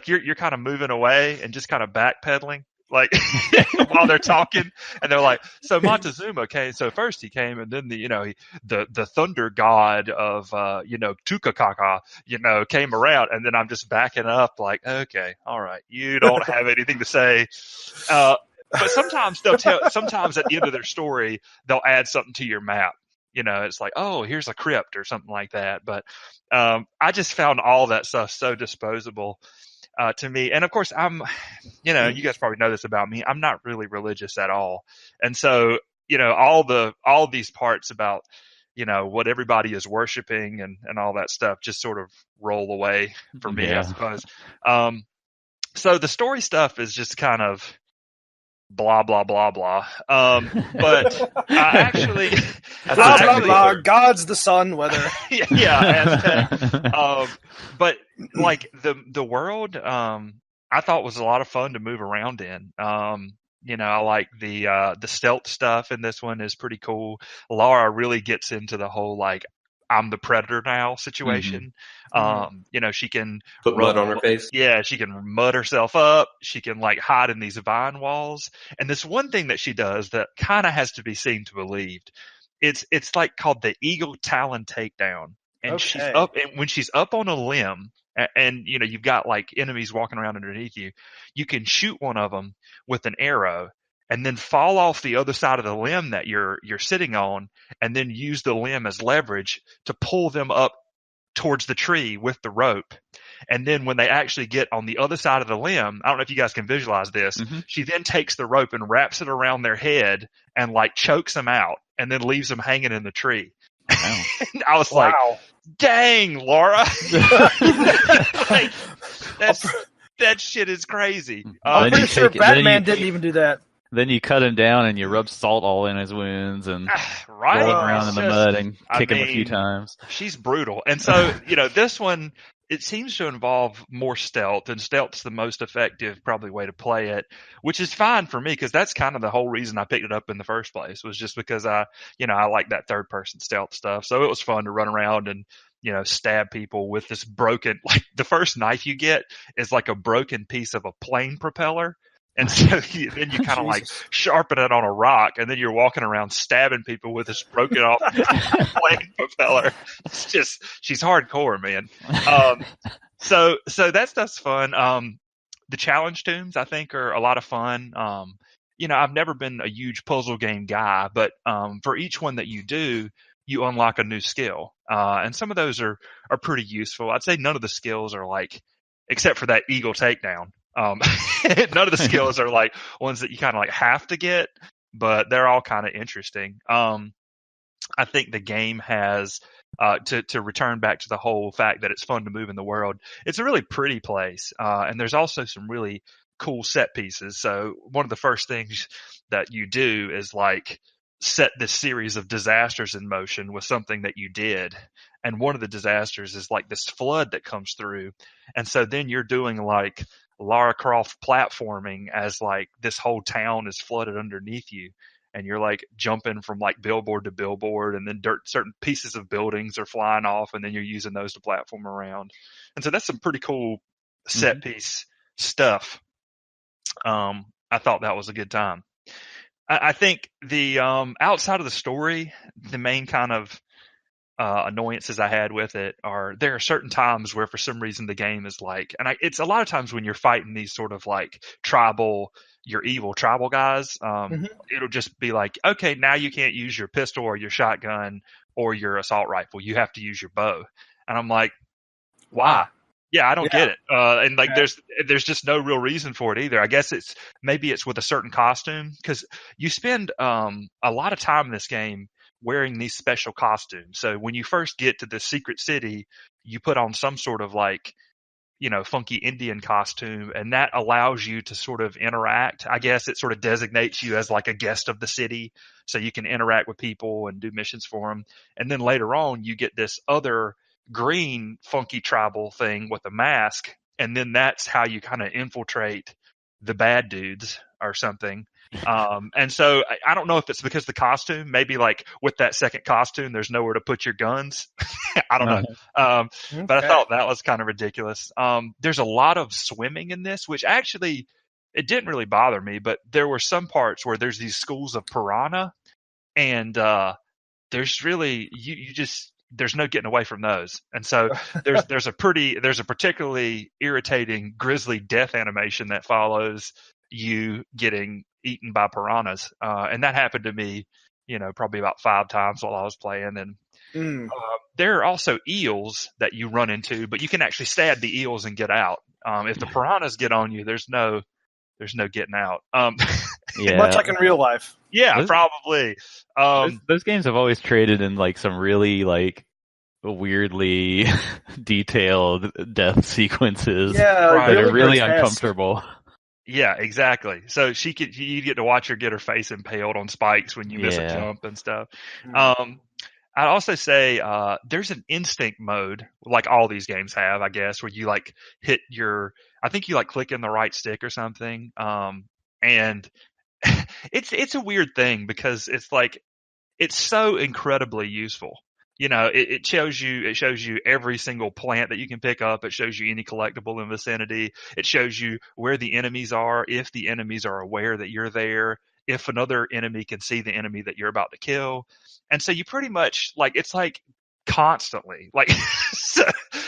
you're kind of moving away and just kind of backpedaling while they're talking, and they're like, so Montezuma came, so first he came, and then the thunder god of Tukakaka came around, and then I'm just backing up okay, all right, you don't have anything to say. But sometimes sometimes at the end of their story, they'll add something to your map. It's oh, here's a crypt or something like that. But I just found all that stuff so disposable to me. And of course, I'm, you guys probably know this about me. I'm not really religious at all. And so, all these parts about, what everybody is worshiping and all that stuff just sort of roll away for me, I suppose. So the story stuff is just kind of blah blah blah blah. But I actually blah blah blah. God's the sun, weather. yeah. But the world, I thought was a lot of fun to move around in. I like the stealth stuff in this one is pretty cool. Laura really gets into the whole I'm the predator now situation. You know, she can Put mud on her face. Yeah, she can mud herself up. She can like hide in these vine walls. And this one thing that she does that kind of has to be seen to believed. It's like called the Eagle Talon Takedown. And she's Okay. up, and when she's up on a limb, and you know you've got like enemies walking around underneath you, you can shoot one of them with an arrow, and then fall off the other side of the limb that you're sitting on, and then use the limb as leverage to pull them up towards the tree with the rope. And then when they actually get on the other side of the limb, I don't know if you guys can visualize this, she then takes the rope and wraps it around their head and like chokes them out and then leaves them hanging in the tree. Wow. And I was like, dang, Laura. Like, that shit is crazy. I'm pretty sure Batman didn't even do that. Then you cut him down and you rub salt all in his wounds and right? roll him around in the mud and kick him a few times. She's brutal. And so, you know, this one, it seems to involve more stealth, and stealth's the most effective probably way to play it, which is fine for me because that's kind of the whole reason I picked it up in the first place, was just because I like that third person stealth stuff. So it was fun to run around and, you know, stab people with this broken, like the first knife you get is like a broken piece of a plane propeller. And so then you kind of like sharpen it on a rock, and then you're walking around stabbing people with this broken off plane propeller. It's just, she's hardcore, man. So that stuff's fun. The challenge tombs I think are a lot of fun. You know, I've never been a huge puzzle game guy, but for each one that you do, you unlock a new skill. And some of those are pretty useful. I'd say none of the skills are like, except for that Eagle Takedown. None of the skills are like ones that you kind of like have to get, but they're all kind of interesting. I think the game has, to return back to the whole fact that it's fun to move in the world, it's a really pretty place. And there's also some really cool set pieces. So one of the first things that you do is like set this series of disasters in motion with something that you did. And one of the disasters is like this flood that comes through. And so then you're doing like Lara Croft platforming as like this whole town is flooded underneath you, and you're like jumping from like billboard to billboard, and then certain pieces of buildings are flying off, and then you're using those to platform around. And so that's some pretty cool set piece stuff. I thought that was a good time. I think the outside of the story, the main kind of annoyances I had with it are there are certain times where for some reason the game is like, and it's a lot of times when you're fighting these sort of like your evil tribal guys, it'll just be like, okay, now you can't use your pistol or your shotgun or your assault rifle. You have to use your bow. And I'm like, why? Yeah, I don't get it. And like, there's just no real reason for it either. I guess maybe it's with a certain costume, because you spend a lot of time in this game wearing these special costumes. So when you first get to the secret city, you put on some sort of like, you know, funky Indian costume, and that allows you to sort of interact. I guess it sort of designates you as like a guest of the city, so you can interact with people and do missions for them. And then later on, you get this other green funky tribal thing with a mask, and then that's how you kind of infiltrate the bad dudes or something. And so I don't know if it's because the costume, maybe like with that second costume, there's nowhere to put your guns. I don't know. But I thought that was kind of ridiculous. There's a lot of swimming in this, which actually, it didn't really bother me, but there were some parts where there's these schools of piranha, and there's really, there's no getting away from those. And so there's a particularly irritating grisly death animation that follows you getting eaten by piranhas. And that happened to me, you know, probably about 5 times while I was playing. And there are also eels that you run into, but you can actually stab the eels and get out. If the piranhas get on you, there's no getting out. Much like in real life. Yeah, probably. Those games have always traded in like some really like weirdly detailed death sequences that are really uncomfortable. Yeah, exactly. So you get to watch her get her face impaled on spikes when you miss a jump and stuff. I'd also say there's an instinct mode, like all these games have, I guess, where you like hit I think you like click in the right stick or something. And it's a weird thing because it's like, it's so incredibly useful. it shows you every single plant that you can pick up. It shows you any collectible in the vicinity. It shows you where the enemies are, if the enemies are aware that you're there, if another enemy can see the enemy that you're about to kill. And so you pretty much it's like constantly so,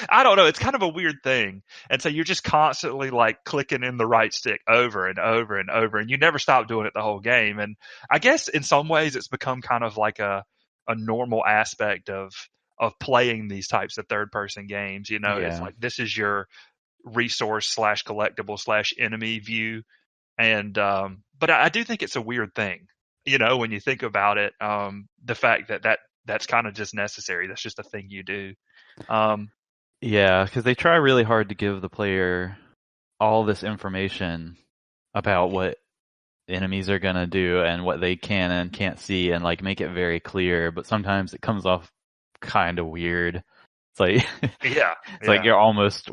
I don't know, it's kind of a weird thing. And so you're just constantly clicking in the right stick over and over and over, and you never stop doing it the whole game. And I guess in some ways it's become kind of like a normal aspect of playing these types of third person games. It's like this is your resource / collectible / enemy view. And but I do think it's a weird thing, when you think about it, the fact that's kind of just necessary. That's just a thing you do. Yeah, because they try really hard to give the player all this information about what enemies are going to do and what they can and can't see, and make it very clear, but sometimes it comes off kind of weird. It's like it's like you're almost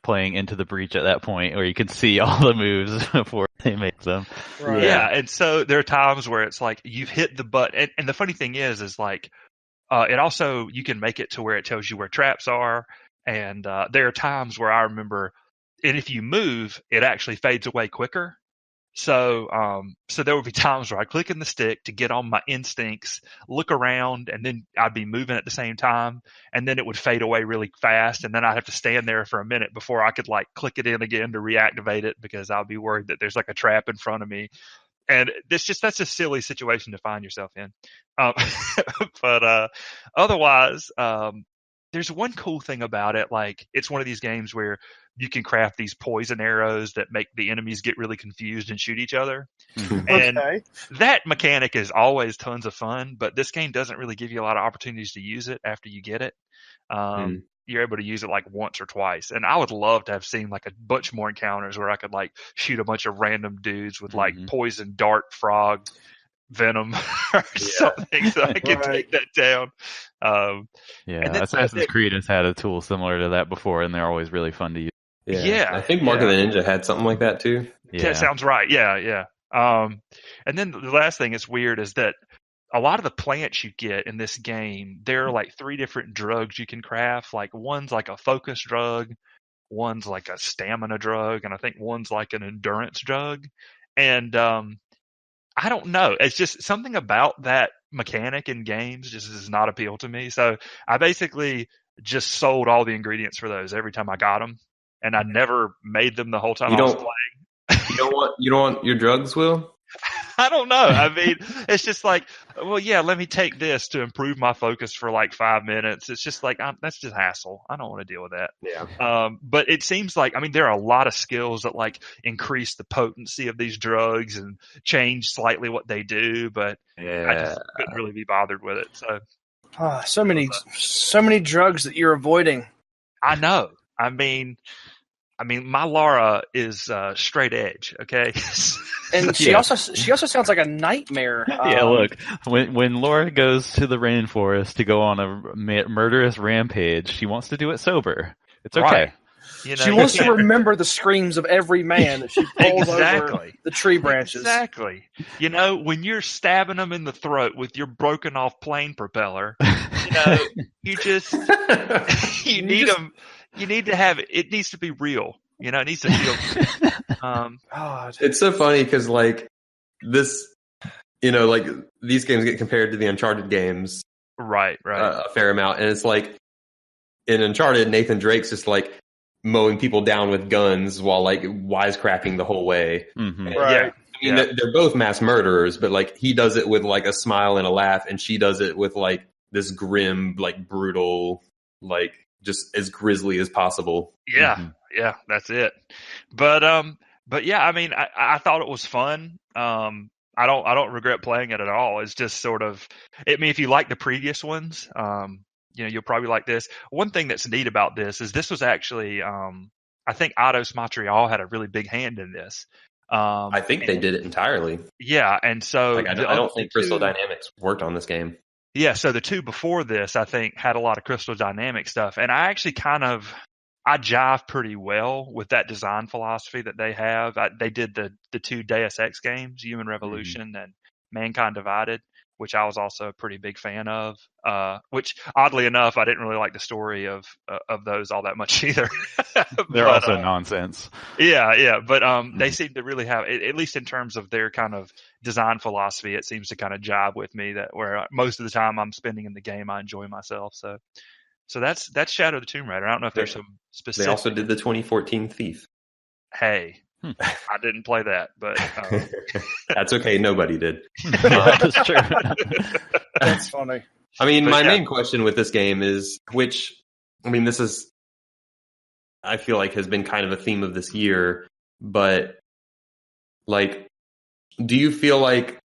playing Into the Breach at that point, where you can see all the moves before they make them. Right. Yeah, and so there are times where it's like you've hit the button, and the funny thing is it also, you can make it to where it tells you where traps are, and there are times where I remember, and if you move, it actually fades away quicker. So there would be times where I click in the stick to get on my instincts, look around, and then I'd be moving at the same time, and then it would fade away really fast, and then I'd have to stand there for a minute before I could click it in again to reactivate it, because I'll be worried that there's a trap in front of me. And that's a silly situation to find yourself in. But otherwise, there's one cool thing about it. It's one of these games where you can craft these poison arrows that make the enemies get really confused and shoot each other. And that mechanic is always tons of fun, but this game doesn't really give you a lot of opportunities to use it after you get it. You're able to use it once or twice. And I would love to have seen a bunch more encounters where I could shoot a bunch of random dudes with poison dart frog venom or something, so I could take that down. Assassin's Creed has had a tool similar to that before, and they're always really fun to use. I think Mark of the Ninja had something like that too. That sounds right. Yeah. And then the last thing that's weird is that a lot of the plants you get in this game, there are 3 different drugs you can craft. One's a focus drug, one's a stamina drug, and I think one's an endurance drug. And I don't know. It's just something about that mechanic in games just does not appeal to me. So I basically just sold all the ingredients for those every time I got them, and I never made them the whole time I was playing. You don't want your drugs, Will? I don't know. I mean, it's just let me take this to improve my focus for 5 minutes. It's just that's just hassle. I don't want to deal with that. Yeah. But it seems there are a lot of skills that increase the potency of these drugs and change slightly what they do, but I just couldn't really be bothered with it. So, so many drugs that you're avoiding. I know. I mean, my Lara is straight edge, okay? And she also sounds like a nightmare. Look, when Laura goes to the rainforest to go on a murderous rampage, she wants to do it sober. It's okay. Right. She wants to remember the screams of every man that she pulls over the tree branches. Exactly. When you're stabbing them in the throat with your broken off plane propeller, you just you need them. You need to have it needs to be real. It needs to feel. God. It's so funny because this, these games get compared to the Uncharted games, right, a fair amount, and it's in Uncharted, Nathan Drake's just mowing people down with guns while wisecracking the whole way. Mm-hmm. Right. I mean, they're both mass murderers, but he does it with a smile and a laugh, and she does it with this grim, brutal, just as grisly as possible. Yeah. Mm-hmm. Yeah, that's it. But yeah, I mean, I thought it was fun. I don't regret playing it at all. It's just sort of, I mean, if you like the previous ones, you'll probably like this. One thing that's neat about this is this was actually, I think Eidos Montreal had a really big hand in this. I think they did it entirely. Yeah, and so I don't think Crystal Dynamics worked on this game. Yeah, so the 2 before this, I think, had a lot of Crystal Dynamic stuff, and I actually I jive pretty well with that design philosophy that they have. They did the 2 Deus Ex games, Human Revolution and Mankind Divided, which I was also a pretty big fan of. Which oddly enough, I didn't really like the story of those all that much either. They're also nonsense. Yeah. But they seem to really have, at least in terms of their kind of design philosophy, it seems to kind of jibe with me. That where most of the time I'm spending in the game, I enjoy myself. So that's Shadow of the Tomb Raider. I don't know if there's some specific. They also did the 2014 Thief. Hey, I didn't play that, but that's okay. Nobody did. That's true. That's funny. I mean, my main question with this game is this is, I feel like, has been kind of a theme of this year, but like, do you feel like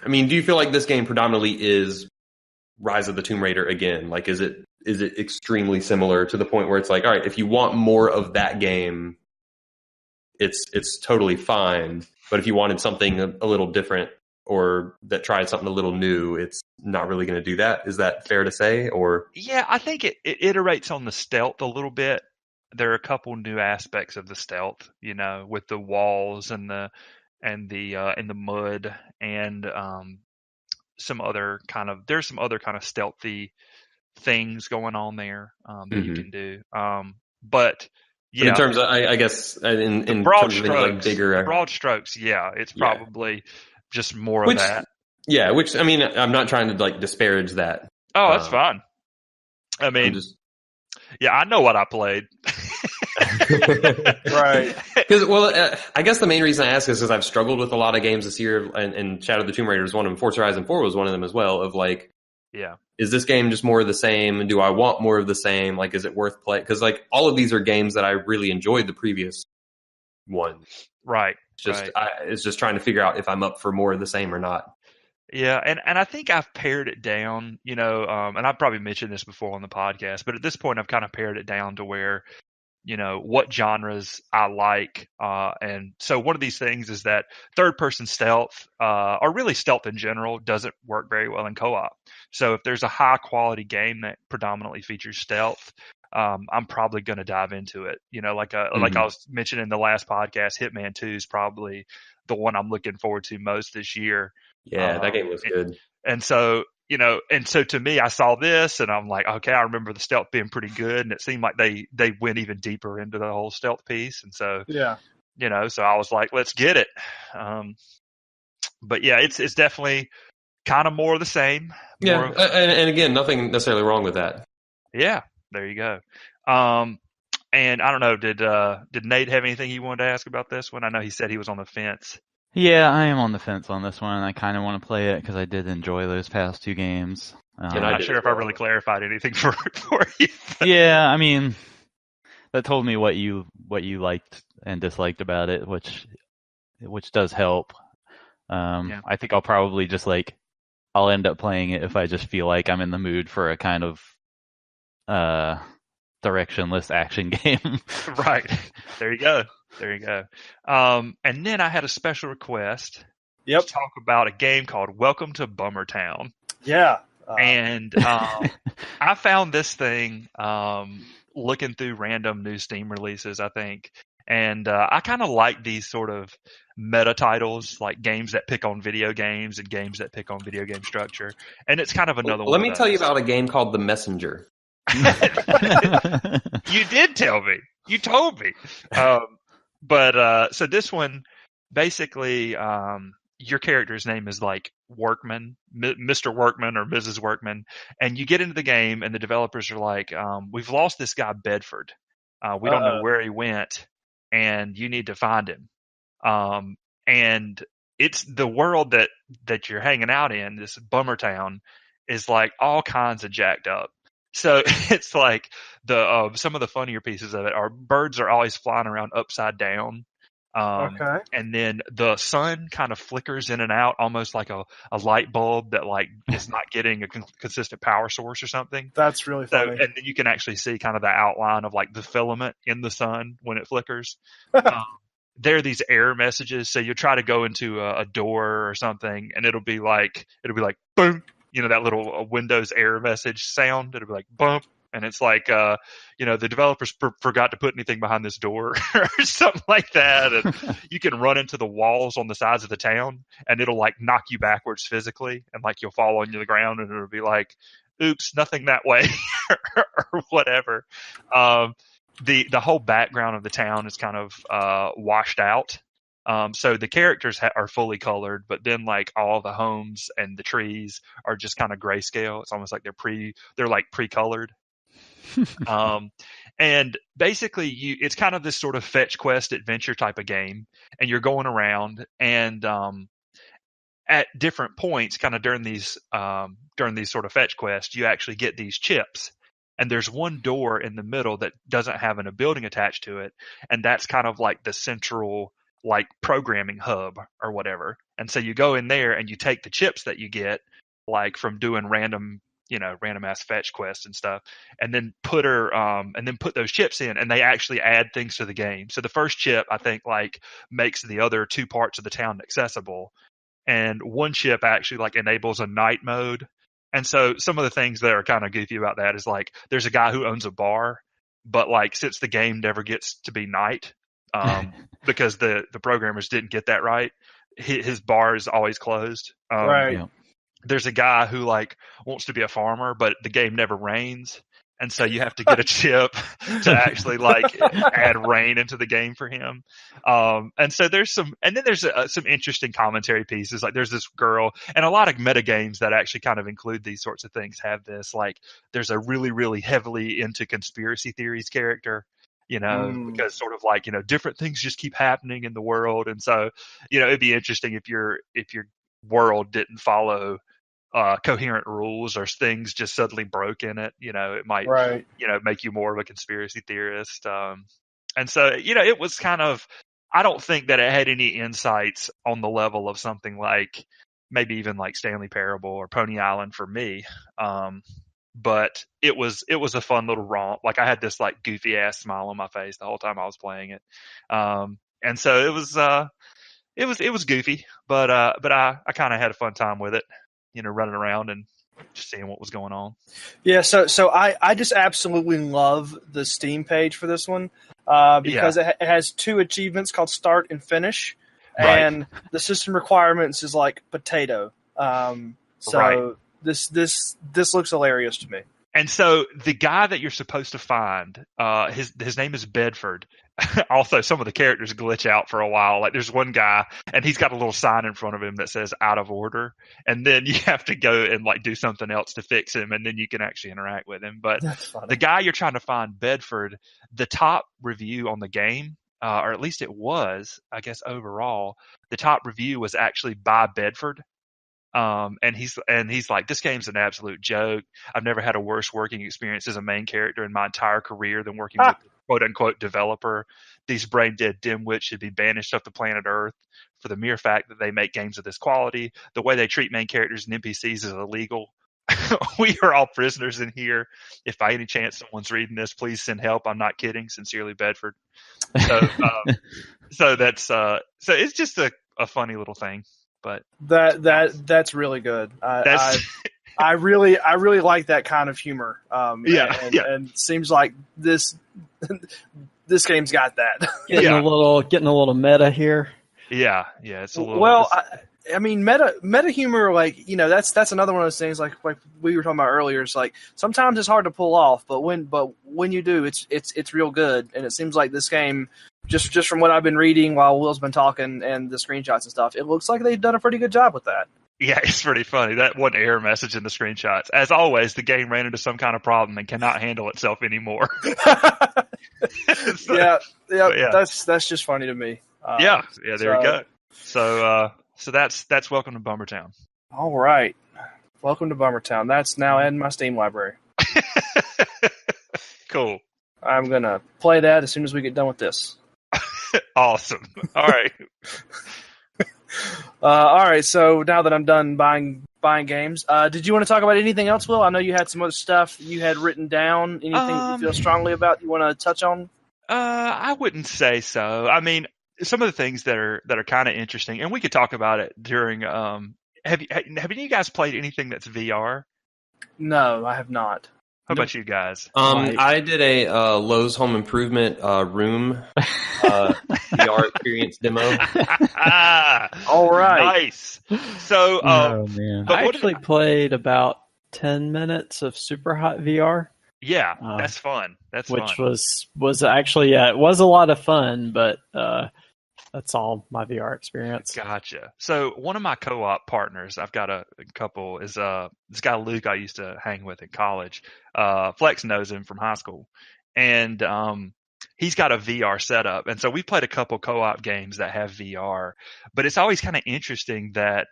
this game predominantly is Rise of the Tomb Raider again? Like, is it extremely similar to the point where it's like, all right, if you want more of that game, it's totally fine. But if you wanted something a little different or that tried something a little new, it's not really going to do that. Is that fair to say? Or yeah, I think it iterates on the stealth a little bit. There are a couple new aspects of the stealth, with the walls and the mud and there's some other kind of stealthy things going on there that you can do. But yeah, in terms of, I guess, in broad terms strokes, of like bigger broad strokes, yeah, it's probably just more of that. Yeah, which I'm not trying to like disparage that. Oh, that's fine. I mean, I know what I played. Right. Because, I guess the main reason I ask is because I've struggled with a lot of games this year, and Shadow of the Tomb Raider was one of them. Forza Horizon 4 was one of them as well. Of like, is this game just more of the same? Do I want more of the same? Like, is it worth playing? Because like all of these are games that I really enjoyed the previous one. Right. It's just trying to figure out if I'm up for more of the same or not. Yeah, and I think I've pared it down, and I've probably mentioned this before on the podcast, but at this point I've kind of pared it down to where, what genres I like. And so one of these things is that third-person stealth, or really stealth in general, doesn't work very well in co-op. So if there's a high-quality game that predominantly features stealth, I'm probably going to dive into it. Like I was mentioning in the last podcast, Hitman 2 is probably the one I'm looking forward to most this year. Yeah, that game was good. And so, to me, I saw this and I'm like, okay, I remember the stealth being pretty good. And it seemed like they went even deeper into the whole stealth piece. And so, so I was like, let's get it. But yeah, it's definitely kind of more of the same. And again, nothing necessarily wrong with that. Yeah, there you go. And I don't know, did Nate have anything he wanted to ask about this one? I know he said he was on the fence. Yeah, I am on the fence on this one. I kind of want to play it because I did enjoy those past two games. I'm not sure if I really clarified anything for you. Yeah, I mean, that told me what you liked and disliked about it, which does help. I think I'll probably just I'll end up playing it if I just feel like I'm in the mood for a kind of directionless action game. Right. There you go. And then I had a special request to talk about a game called Welcome to Bummertown. Yeah. And I found this thing looking through random new Steam releases, I think. And I kind of like these sort of meta titles, like games that pick on video games and games that pick on video game structure. And it's kind of another one. Let me tell you about a game called The Messenger. You did tell me. You told me. But so this one, basically, your character's name is like Workman, Mr. Workman or Mrs. Workman, and you get into the game, and the developers are like, "We've lost this guy Bedford. We don't know where he went, and you need to find him." And it's the world that you're hanging out in. This Bummertown is like all kinds of jacked up. So it's like some of the funnier pieces of it are birds are always flying around upside down. And then the sun kind of flickers in and out, almost like a light bulb that is not getting a consistent power source or something. That's really funny. And then you can actually see kind of the outline of the filament in the sun when it flickers. There are these error messages. So you try to go into a door or something, and it'll be like boom. That little Windows error message sound. It'll be like bump, and it's like, the developers forgot to put anything behind this door or something like that. And you can run into the walls on the sides of the town, and it'll like knock you backwards physically, and like you'll fall onto the ground, and it'll be like, oops, nothing that way, or whatever. The whole background of the town is kind of washed out. So the characters are fully colored, but then like all the homes and the trees are just kind of grayscale. It's almost like they're like pre-colored. And basically it's kind of this sort of fetch quest adventure type of game, and you're going around, and at different points, kind of during these sort of fetch quests, you actually get these chips. And there's one door in the middle that doesn't have a building attached to it, and that's kind of like the central like programming hub or whatever. And so you go in there and you take the chips that you get like from doing random ass fetch quests and stuff, and then put those chips in, and they actually add things to the game. So the first chip, I think, like makes the other two parts of the town accessible, and one chip actually like enables a night mode. And so some of the things that are kind of goofy about that is like there's a guy who owns a bar, but like since the game never gets to be night, because the programmers didn't get that right, his bar is always closed. Right. Yeah. There's a guy who like wants to be a farmer, but the game never rains, and so you have to get a chip to actually like add rain into the game for him. And so there's some interesting commentary pieces. Like there's this girl, and a lot of meta games that actually kind of include these sorts of things have this. Like there's a really, really heavily into conspiracy theories character, because sort of like, different things just keep happening in the world. And so, it'd be interesting if your world didn't follow coherent rules, or things just suddenly broke in it. It might, right. Make you more of a conspiracy theorist. And so, it was kind of, I don't think that it had any insights on the level of something like maybe even like Stanley Parable or Pony Island for me. But it was a fun little romp. Like I had this like goofy ass smile on my face the whole time I was playing it. And so it was goofy, but I kind of had a fun time with it, running around and just seeing what was going on. Yeah. So I just absolutely love the Steam page for this one, because it has two achievements called Start and Finish, and the system requirements is like potato. This looks hilarious to me. And so the guy that you're supposed to find, his name is Bedford. Also, some of the characters glitch out for a while. Like there's one guy, and he's got a little sign in front of him that says "out of order," and then you have to go and like do something else to fix him, and then you can actually interact with him. But the guy you're trying to find, Bedford, the top review on the game, or at least it was, I guess overall, the top review was actually by Bedford. And he's like, this game's an absolute joke. I've never had a worse working experience as a main character in my entire career than working with quote unquote developer. These brain dead dimwits should be banished off the planet Earth for the mere fact that they make games of this quality. The way they treat main characters and NPCs is illegal. We are all prisoners in here. If by any chance someone's reading this, please send help. I'm not kidding. Sincerely, Bedford. So that's so it's just a funny little thing. But that's really good. I really like that kind of humor. And it seems like this game's got that. Getting a little meta here. Yeah, it's a little. Well, I mean, meta humor, like that's another one of those things. Like we were talking about earlier. It's like sometimes it's hard to pull off, but when you do, it's real good. And it seems like this game, just from what I've been reading while Will's been talking and the screenshots and stuff, it looks like they've done a pretty good job with that. Yeah, it's pretty funny. That one error message in the screenshots. As always, the game ran into some kind of problem and cannot handle itself anymore. That's just funny to me. There you go. So that's Welcome to Bummertown. All right. Welcome to Bummertown. That's now in my Steam library. Cool. I'm going to play that as soon as we get done with this. Awesome. All right. All right. So now that I'm done buying games, did you want to talk about anything else, Will? I know you had some other stuff you had written down. Anything that you feel strongly about you want to touch on? I wouldn't say so. I mean, some of the things that are kind of interesting, and we could talk about it during. Have any of you guys played anything that's VR? No, I have not. How about you guys? I did a Lowe's Home Improvement room VR experience demo. All right. Nice. So, Oh man. I actually played about 10 minutes of Super Hot VR. Yeah, that's fun. Which was actually, it was a lot of fun, but that's all my VR experience. Gotcha. So one of my co-op partners, I've got a couple, is this guy Luke I used to hang with in college. Flex knows him from high school, and he's got a VR setup, and so we played a couple co-op games that have VR. But it's always kind of interesting that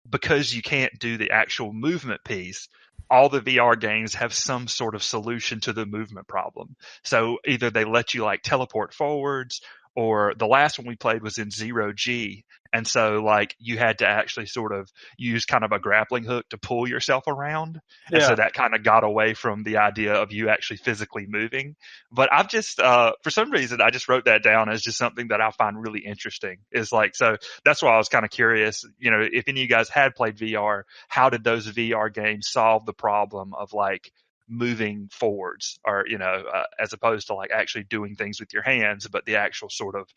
because you can't do the actual movement piece, all the VR games have some sort of solution to the movement problem. So either they let you like teleport forwards, or the last one we played was in 0G. And so like you had to actually sort of use kind of a grappling hook to pull yourself around. And so that kind of got away from the idea of you actually physically moving. But I've just, for some reason, I just wrote that down as just something that I find really interesting. Is like, so that's why I was kind of curious, you know, if any of you guys had played VR, how did those VR games solve the problem of like moving forwards, or you know, as opposed to like actually doing things with your hands, but the actual sort of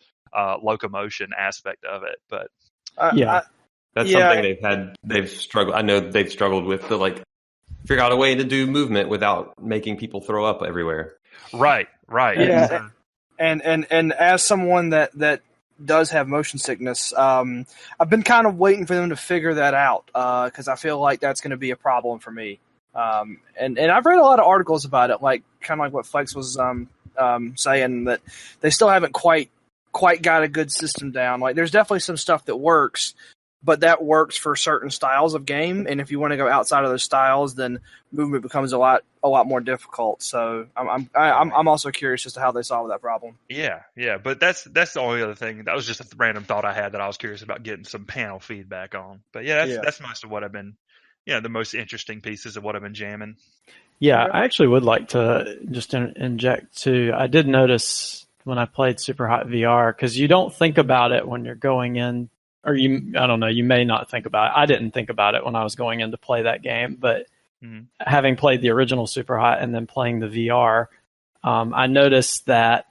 locomotion aspect of it. But that's something they've struggled. I know they've struggled with to like figure out a way to do movement without making people throw up everywhere. Right. Yeah. And as someone that does have motion sickness, I've been kind of waiting for them to figure that out, because I feel like that's going to be a problem for me. And I've read a lot of articles about it, like kind of like what Flex was saying, that they still haven't quite got a good system down. Like there's definitely some stuff that works, but that works for certain styles of game, and if you want to go outside of those styles, then movement becomes a lot more difficult. So I'm also curious as to how they solve that problem. Yeah, but that's the only other thing. That was just a random thought I had that I was curious about getting some panel feedback on. But that's most of what I've been, the most interesting pieces of what I've been jamming. Yeah, I actually would like to just inject too. I did notice when I played Super Hot VR, because you don't think about it when you're going in, or I don't know, you may not think about it. I didn't think about it when I was going in to play that game, but having played the original Super Hot and then playing the VR, I noticed that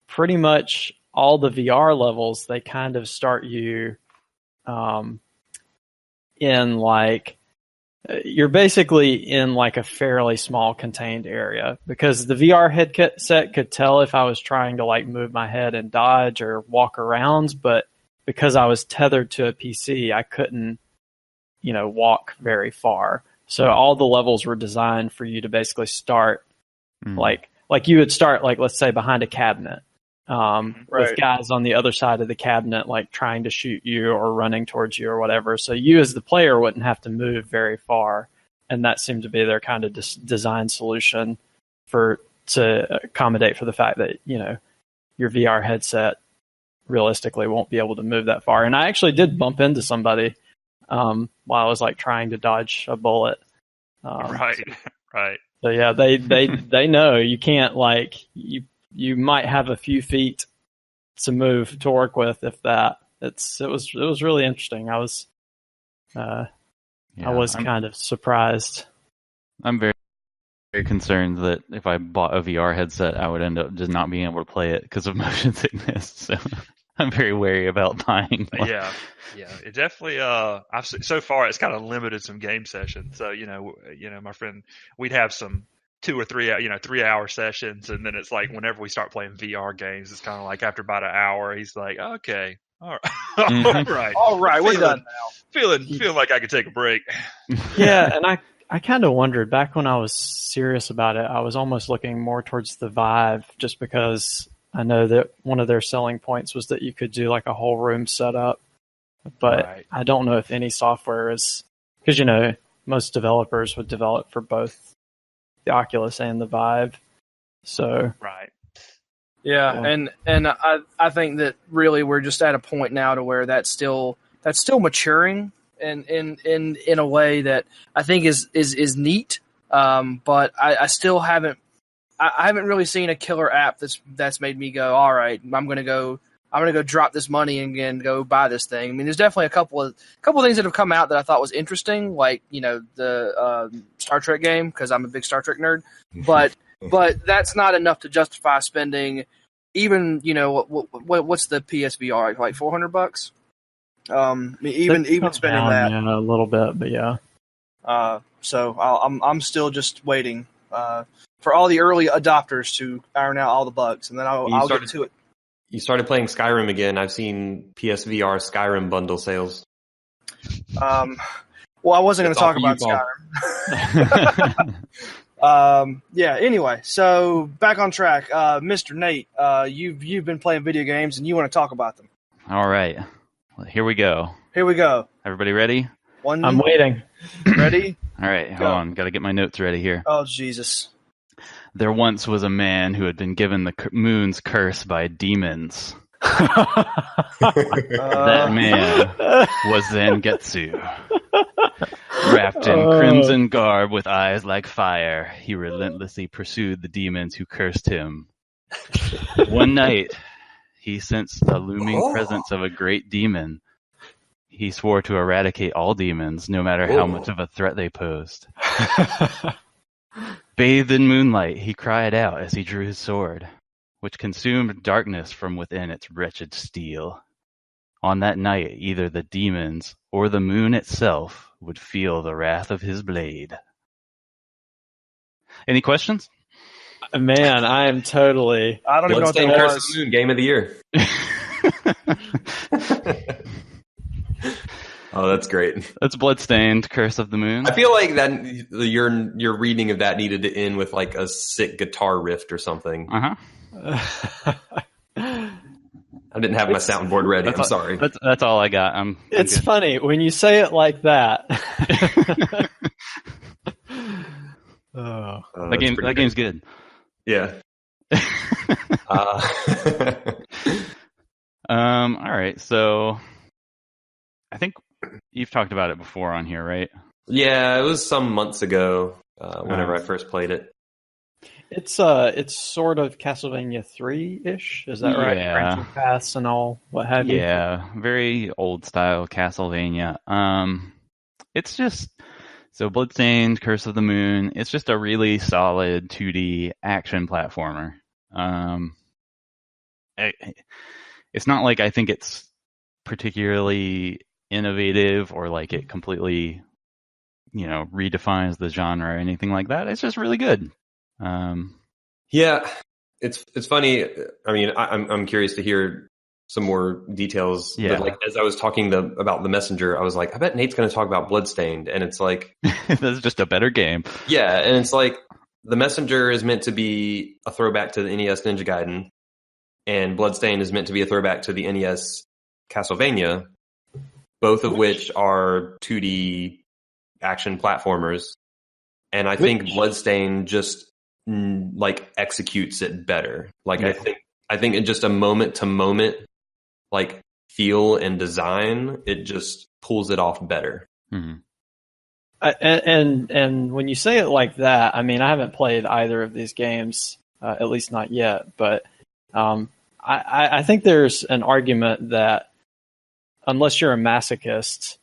pretty much all the VR levels, they kind of start you in like, you're basically in like a fairly small contained area, because the VR headset could tell if I was trying to like move my head and dodge or walk around, but because I was tethered to a PC, I couldn't, walk very far. So all the levels were designed for you to basically start like you would start, like, let's say behind a cabinet, with guys on the other side of the cabinet, like trying to shoot you or running towards you or whatever. So you as the player wouldn't have to move very far. And that seemed to be their kind of design solution to accommodate for the fact that, your VR headset realistically won't be able to move that far. And I actually did bump into somebody while I was like trying to dodge a bullet. Right. So yeah, they know you can't, like, you might have a few feet to move to work with, if that. It was really interesting. I was kind of surprised. I'm very, very concerned that if I bought a VR headset, I would end up just not being able to play it because of motion sickness. So I'm very wary about buying one. Yeah. It definitely. So far it's kind of limited some game sessions. So my friend, we'd have some 2 or 3 3-hour sessions, and then it's like whenever we start playing VR games, it's kind of like after about an hour, he's like, okay, all right, all right, we're done now. Feeling like I could take a break. Yeah, and I kind of wondered, back when I was serious about it, I was almost looking more towards the Vive, just because I know that one of their selling points was that you could do like a whole room setup, but I don't know if any software is, because most developers would develop for both the Oculus and the Vive. So and I think that really we're just at a point now to where that's still maturing in a way that I think is neat, but I still haven't really seen a killer app that's made me go, all right, I'm going to go I'm gonna go drop this money and go buy this thing. I mean, there's definitely a couple of things that have come out that I thought was interesting, like the Star Trek game, because I'm a big Star Trek nerd. But that's not enough to justify spending even what's the PSVR like $400? I mean, even spending that, a little bit, but yeah. So I'm still just waiting for all the early adopters to iron out all the bugs, and then I'll get to it. You started playing Skyrim again. I've seen PSVR Skyrim bundle sales. Well, I wasn't going to talk about Skyrim. Yeah. Anyway, so back on track, Mr. Nate. You've been playing video games, and you want to talk about them. All right. Well, here we go. Everybody ready? I'm waiting. Ready? All right. Hold on. Got to get my notes ready here. Oh, Jesus. There once was a man who had been given the moon's curse by demons. That man was Zangetsu. Wrapped in crimson garb with eyes like fire, he relentlessly pursued the demons who cursed him. One night, he sensed the looming presence of a great demon. He swore to eradicate all demons, no matter how much of a threat they posed. Bathed in moonlight, he cried out as he drew his sword, which consumed darkness from within its wretched steel. On that night, either the demons or the moon itself would feel the wrath of his blade. Any questions? Man, I am totally... I don't even know what that Curse was. of the Moon, game of the year. Oh, that's great. That's Bloodstained, Curse of the Moon. I feel like that your reading of that needed to end with like a sick guitar riff or something. Uh-huh. I didn't have my soundboard ready. I'm sorry. That's all I got. I'm it's good. funny when you say it like that. That game's good. Yeah. All right. So I think you've talked about it before on here, right? Yeah, it was some months ago whenever I first played it. It's sort of Castlevania 3-ish, is that right? Yeah. Branching paths and all, what have you? Yeah, very old style Castlevania. It's just so Bloodstained, Curse of the Moon. It's just a really solid 2D action platformer. It's not like I think it's particularly innovative or like it completely, redefines the genre or anything like that. It's just really good. Yeah, it's funny. I mean, I'm curious to hear some more details. Yeah. But like as I was talking about The Messenger, I was like, I bet Nate's going to talk about Bloodstained, and it's like that's just a better game. Yeah, and it's like The Messenger is meant to be a throwback to the NES Ninja Gaiden, and Bloodstained is meant to be a throwback to the NES Castlevania, both of which are 2D action platformers. And I think Bloodstained just like executes it better. Like yeah. I think in just a moment to moment like feel and design, it just pulls it off better. Mm-hmm. And when you say it like that, I mean, I haven't played either of these games, at least not yet. But I think there's an argument that unless you're a masochist,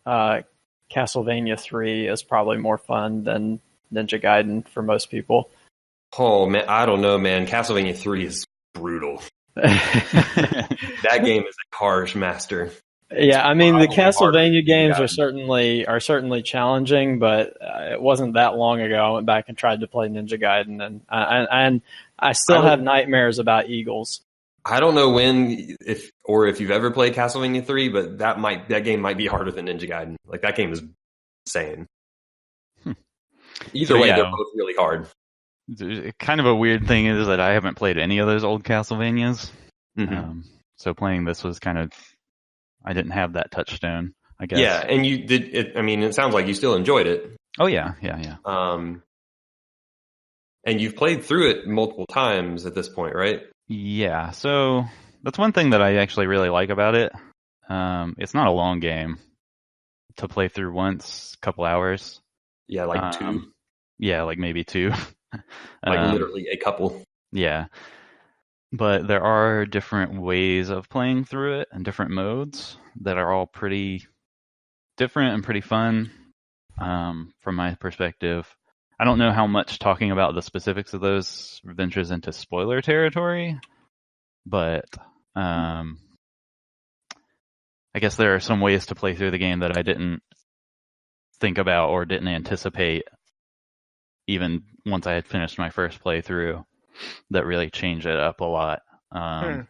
Castlevania 3 is probably more fun than Ninja Gaiden for most people. Oh man, I don't know, man. Castlevania 3 is brutal. That game is a harsh master. Yeah, I mean the Castlevania games are certainly challenging, but it wasn't that long ago I went back and tried to play Ninja Gaiden, and I still have nightmares about eagles. I don't know if you've ever played Castlevania 3, but that game might be harder than Ninja Gaiden. Like that game is insane. Either way, they're both really hard. Kind of a weird thing is that I haven't played any of those old Castlevanias. Mm-hmm. So playing this was I didn't have that touchstone, I guess. Yeah, and you did it. I mean, it sounds like you still enjoyed it. Oh yeah. And you've played through it multiple times at this point, right? Yeah. So that's one thing that I actually really like about it. It's not a long game to play through once, a couple hours. Yeah, like 2. Yeah, like maybe 2. Like literally a couple. Yeah. But there are different ways of playing through it and different modes that are all pretty different and pretty fun from my perspective. I don't know how much talking about the specifics of those ventures into spoiler territory, but I guess there are some ways to play through the game that I didn't think about or didn't anticipate even once I had finished my first playthrough that really changed it up a lot. I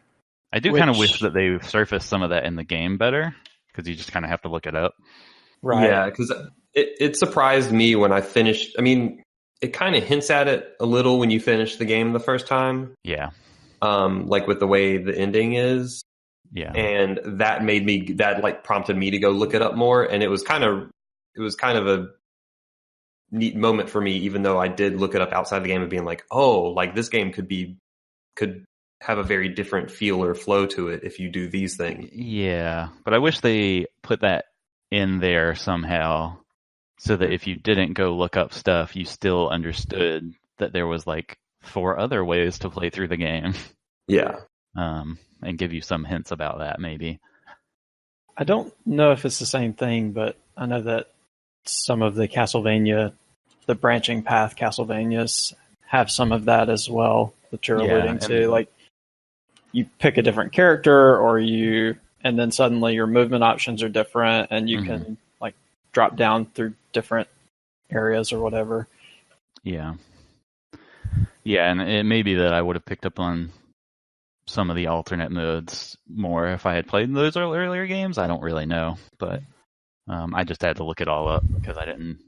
do kind of wish that they surfaced some of that in the game better, because you just kind of have to look it up. Right. Yeah, because it surprised me when I finished. I mean, it kind of hints at it a little when you finish the game the first time. Yeah. Like with the way the ending is. Yeah. And that prompted me to go look it up more. And it was kind of a neat moment for me, even though I did look it up outside the game and being like, oh, like this game could have a very different feel or flow to it if you do these things. Yeah, but I wish they put that in there somehow so that if you didn't go look up stuff, you still understood that there was like 4 other ways to play through the game. Yeah. And give you some hints about that, maybe. I don't know if it's the same thing, but I know that some of the branching path Castlevanias have some of that as well that you're alluding to. Like, you pick a different character, and then suddenly your movement options are different, and you can like drop down through different areas or whatever. Yeah. Yeah, and it may be that I would have picked up on some of the alternate modes more if I had played those earlier games. I don't really know, but I just had to look it all up because I didn't.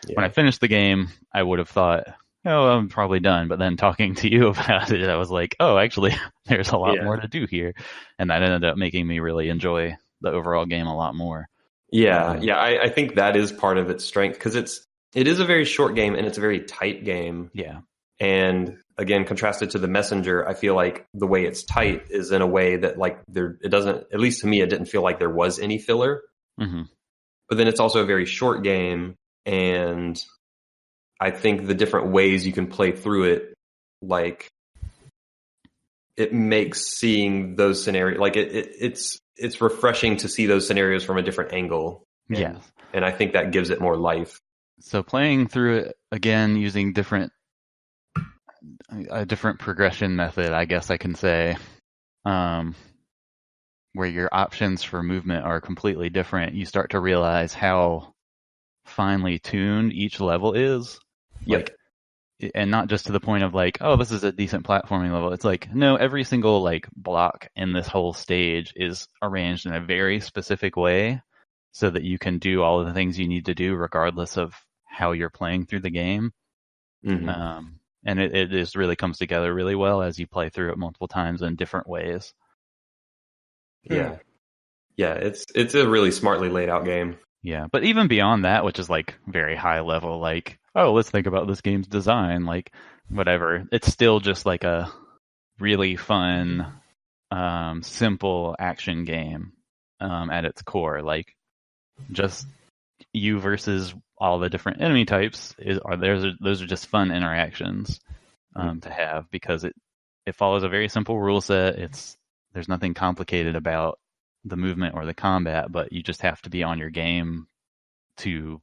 Yeah. When I finished the game, I would have thought, oh, I'm probably done. But then talking to you about it, I was like, oh, actually, there's a lot more to do here. And that ended up making me really enjoy the overall game a lot more. Yeah, I think that is part of its strength, because it is a very short game and it's a very tight game. Yeah. And again, contrasted to the Messenger, I feel like the way it's tight is in a way that like it doesn't, at least to me, it didn't feel like there was any filler. Mm-hmm. But then it's also a very short game, and I think the different ways you can play through it, like it makes seeing those scenarios, like it's refreshing to see those scenarios from a different angle. Yeah. And I think that gives it more life. So playing through it again using a different progression method, I guess I can say, where your options for movement are completely different, you start to realize how finely tuned each level is. Yep. And not just to the point of like, oh, this is a decent platforming level. It's like, no, every single like block in this whole stage is arranged in a very specific way so that you can do all of the things you need to do regardless of how you're playing through the game. Mm-hmm. And it just really comes together really well as you play through it multiple times in different ways. Yeah. Yeah, it's a really smartly laid out game. Yeah, but even beyond that, which is like very high level, like, oh, let's think about this game's design, like whatever. It's still just like a really fun, simple action game at its core. Like just you versus all the different enemy types those are just fun interactions to have, because it follows a very simple rule set. There's nothing complicated about the movement or the combat, but you just have to be on your game to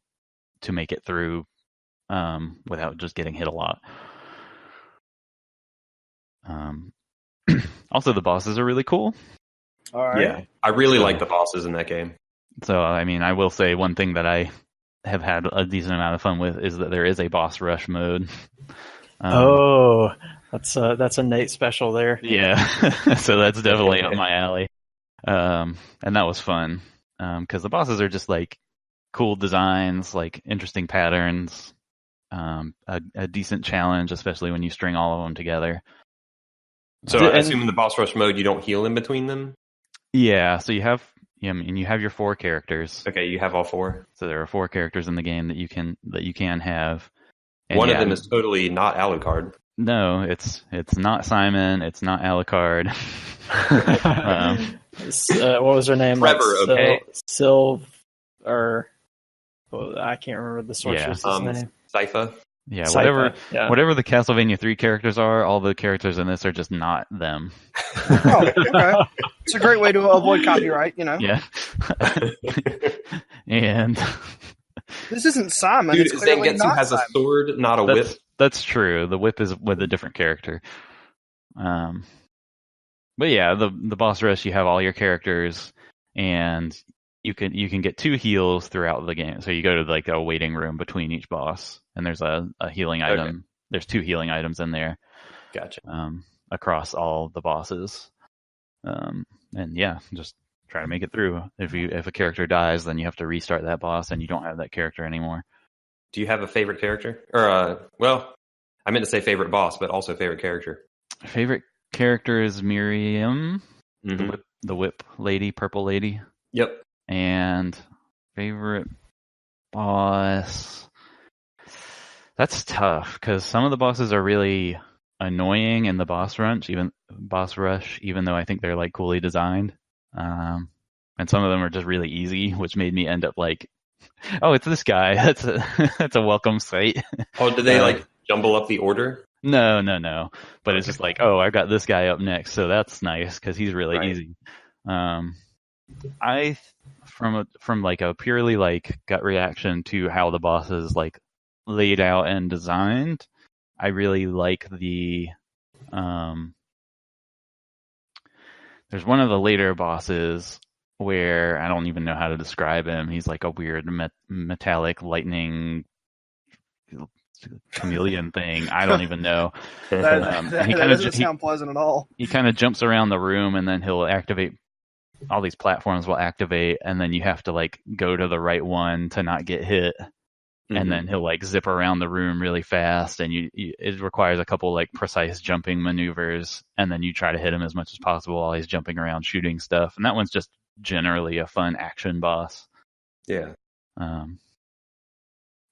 make it through without just getting hit a lot. Also, the bosses are really cool. All right. Yeah, I really like the bosses in that game. So, I mean, I will say one thing that I have had a decent amount of fun with is that there is a boss rush mode. That's a Nate special there. Yeah, so that's definitely up my alley. And that was fun because the bosses are just like cool designs, like interesting patterns, a decent challenge, especially when you string all of them together. So I assume in the boss rush mode you don't heal in between them? Yeah, so you have your 4 characters. Okay, you have all 4. So there are 4 characters in the game that you can have. And one of them is totally not Alucard. No, it's not Simon. It's not Alucard. What was her name? Trevor, okay. I can't remember the sorceress's name. Sypha. Yeah, Psycho, whatever the Castlevania 3 characters are, all the characters in this are just not them. Oh, okay. It's a great way to avoid copyright, Yeah. And This isn't Simon. Dude, It's clearly Zangetsu not has Simon. a sword, not a whip. That's true. The whip is with a different character. But yeah, the boss rush, you have all your characters, and you can get 2 heals throughout the game. So you go to like a waiting room between each boss, and there's a healing item. Okay. There's 2 healing items in there. Gotcha. Across all the bosses. And yeah, just try to make it through. If a character dies, then you have to restart that boss, and you don't have that character anymore. Do you have a favorite character? Or well, I meant to say favorite boss, but also favorite character. Favorite character is Miriam, Mm-hmm. the whip lady, purple lady. Yep. And favorite boss, that's tough because some of the bosses are really annoying in the boss rush, even though I think they're like coolly designed. And some of them are just really easy, which made me end up like, oh, it's this guy. That's a welcome sight. Oh, did they like jumble up the order? No. But it's just like, oh, I got this guy up next, so that's nice because he's really easy. I from like a purely like gut reaction to how the boss is like laid out and designed, I really like the there's one of the later bosses where I don't even know how to describe him. He's like a weird metallic lightning chameleon thing. I don't even know. That doesn't sound pleasant at all. He kind of jumps around the room, and then he'll activate. All these platforms will activate, and then you have to like go to the right one to not get hit. Mm-hmm. And then he'll like zip around the room really fast, and it requires a couple like precise jumping maneuvers, and then you try to hit him as much as possible while he's jumping around shooting stuff. And that one's just generally a fun action boss. Yeah. But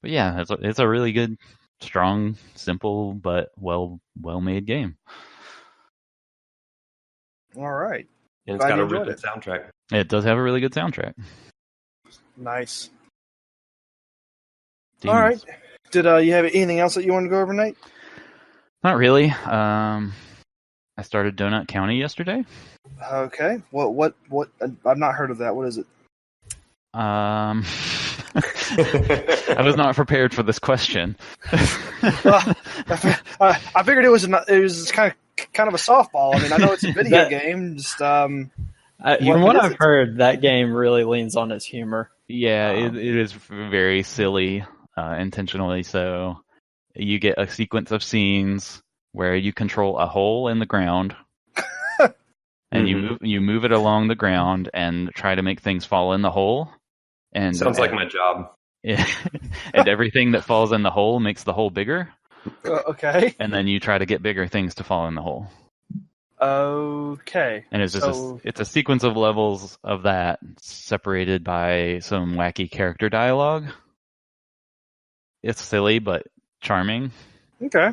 yeah, it's a really good, strong, simple, but well made game. All right. And it's got a really good soundtrack. It does have a really good soundtrack. Nice. Demons. All right. Did you have anything else that you wanted to go over, Nate? Not really. I started Donut County yesterday. Okay. What? I've not heard of that. What is it? I was not prepared for this question. I figured it was kind of a softball. I mean, I know it's a video game. Just from what I've heard, that game really leans on its humor. Yeah, it is very silly, intentionally so. You get a sequence of scenes where you control a hole in the ground, and you move it along the ground and try to make things fall in the hole. And sounds like my job. And everything that falls in the hole makes the hole bigger. Okay. And then you try to get bigger things to fall in the hole. Okay. And it's just it's a sequence of levels of that separated by some wacky character dialogue. It's silly but charming. Okay.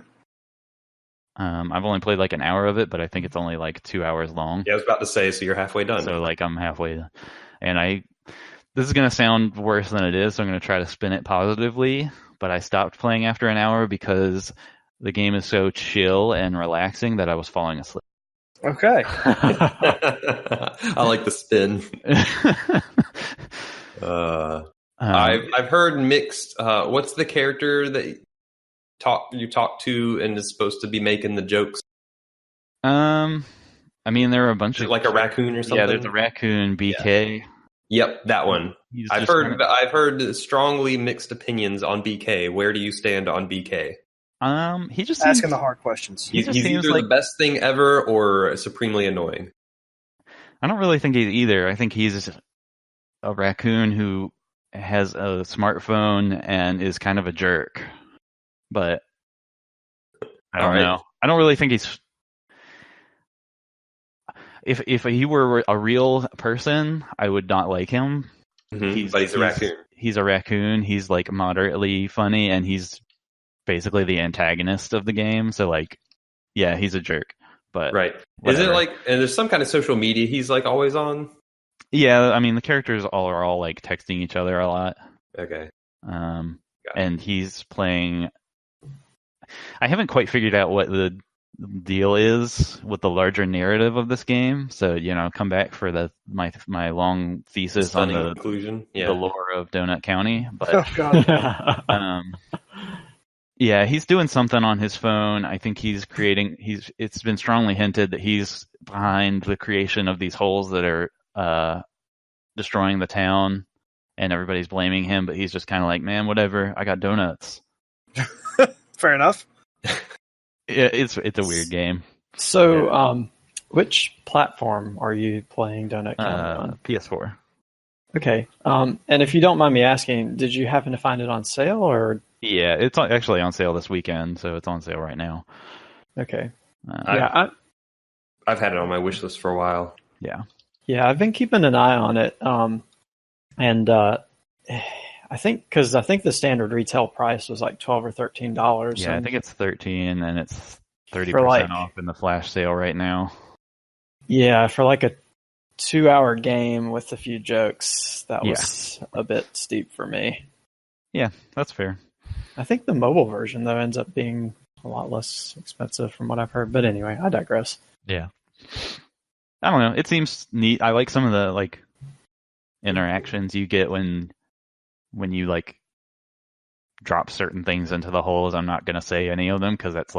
I've only played like an hour of it, but I think it's only like 2 hours long. Yeah, I was about to say, so you're halfway done. So like I'm halfway, and this is going to sound worse than it is, so I'm going to try to spin it positively, but I stopped playing after an hour because the game is so chill and relaxing that I was falling asleep. Okay. I like the spin. I've heard mixed. What's the character that you talk to and is supposed to be making the jokes? I mean, there are a bunch of like a raccoon or something. Yeah, there's a raccoon, BK. Yeah. Yep, that one. I've heard strongly mixed opinions on BK. Where do you stand on BK? He just asking the hard questions. He's either like the best thing ever or supremely annoying. I don't really think he's either. I think he's a raccoon who has a smartphone and is kind of a jerk. But I don't know. I don't really think he's. If he were a real person, I would not like him. Mm-hmm. But he's a raccoon. He's a raccoon. He's like moderately funny, and he's basically the antagonist of the game. So like, yeah, he's a jerk. But right. Whatever. Is it like? And there's some kind of social media he's like always on. Yeah, I mean the characters are all like texting each other a lot. Okay. And he's playing I haven't quite figured out what the deal is with the larger narrative of this game. So, come back for my long thesis on the conclusion. The lore of Donut County. But Oh, God. yeah, he's doing something on his phone. I think it's been strongly hinted that he's behind the creation of these holes that are destroying the town, and everybody's blaming him, but he's just kind of like, man, whatever, I got donuts. Fair enough. It's a weird game. So, which platform are you playing Donut County on? PS4. Okay. And if you don't mind me asking, did you happen to find it on sale or? Yeah, it's actually on sale this weekend, so it's on sale right now. Okay. I've had it on my wish list for a while. Yeah. Yeah, I've been keeping an eye on it. And I think the standard retail price was like $12 or $13. Yeah, I think it's $13, and it's 30% off in the flash sale right now. Yeah, for like a 2-hour game with a few jokes, that was a bit steep for me. Yeah, that's fair. I think the mobile version though ends up being a lot less expensive from what I've heard. But anyway, I digress. Yeah. I don't know. It seems neat. I like some of the interactions you get when you drop certain things into the holes. I'm not going to say any of them because that's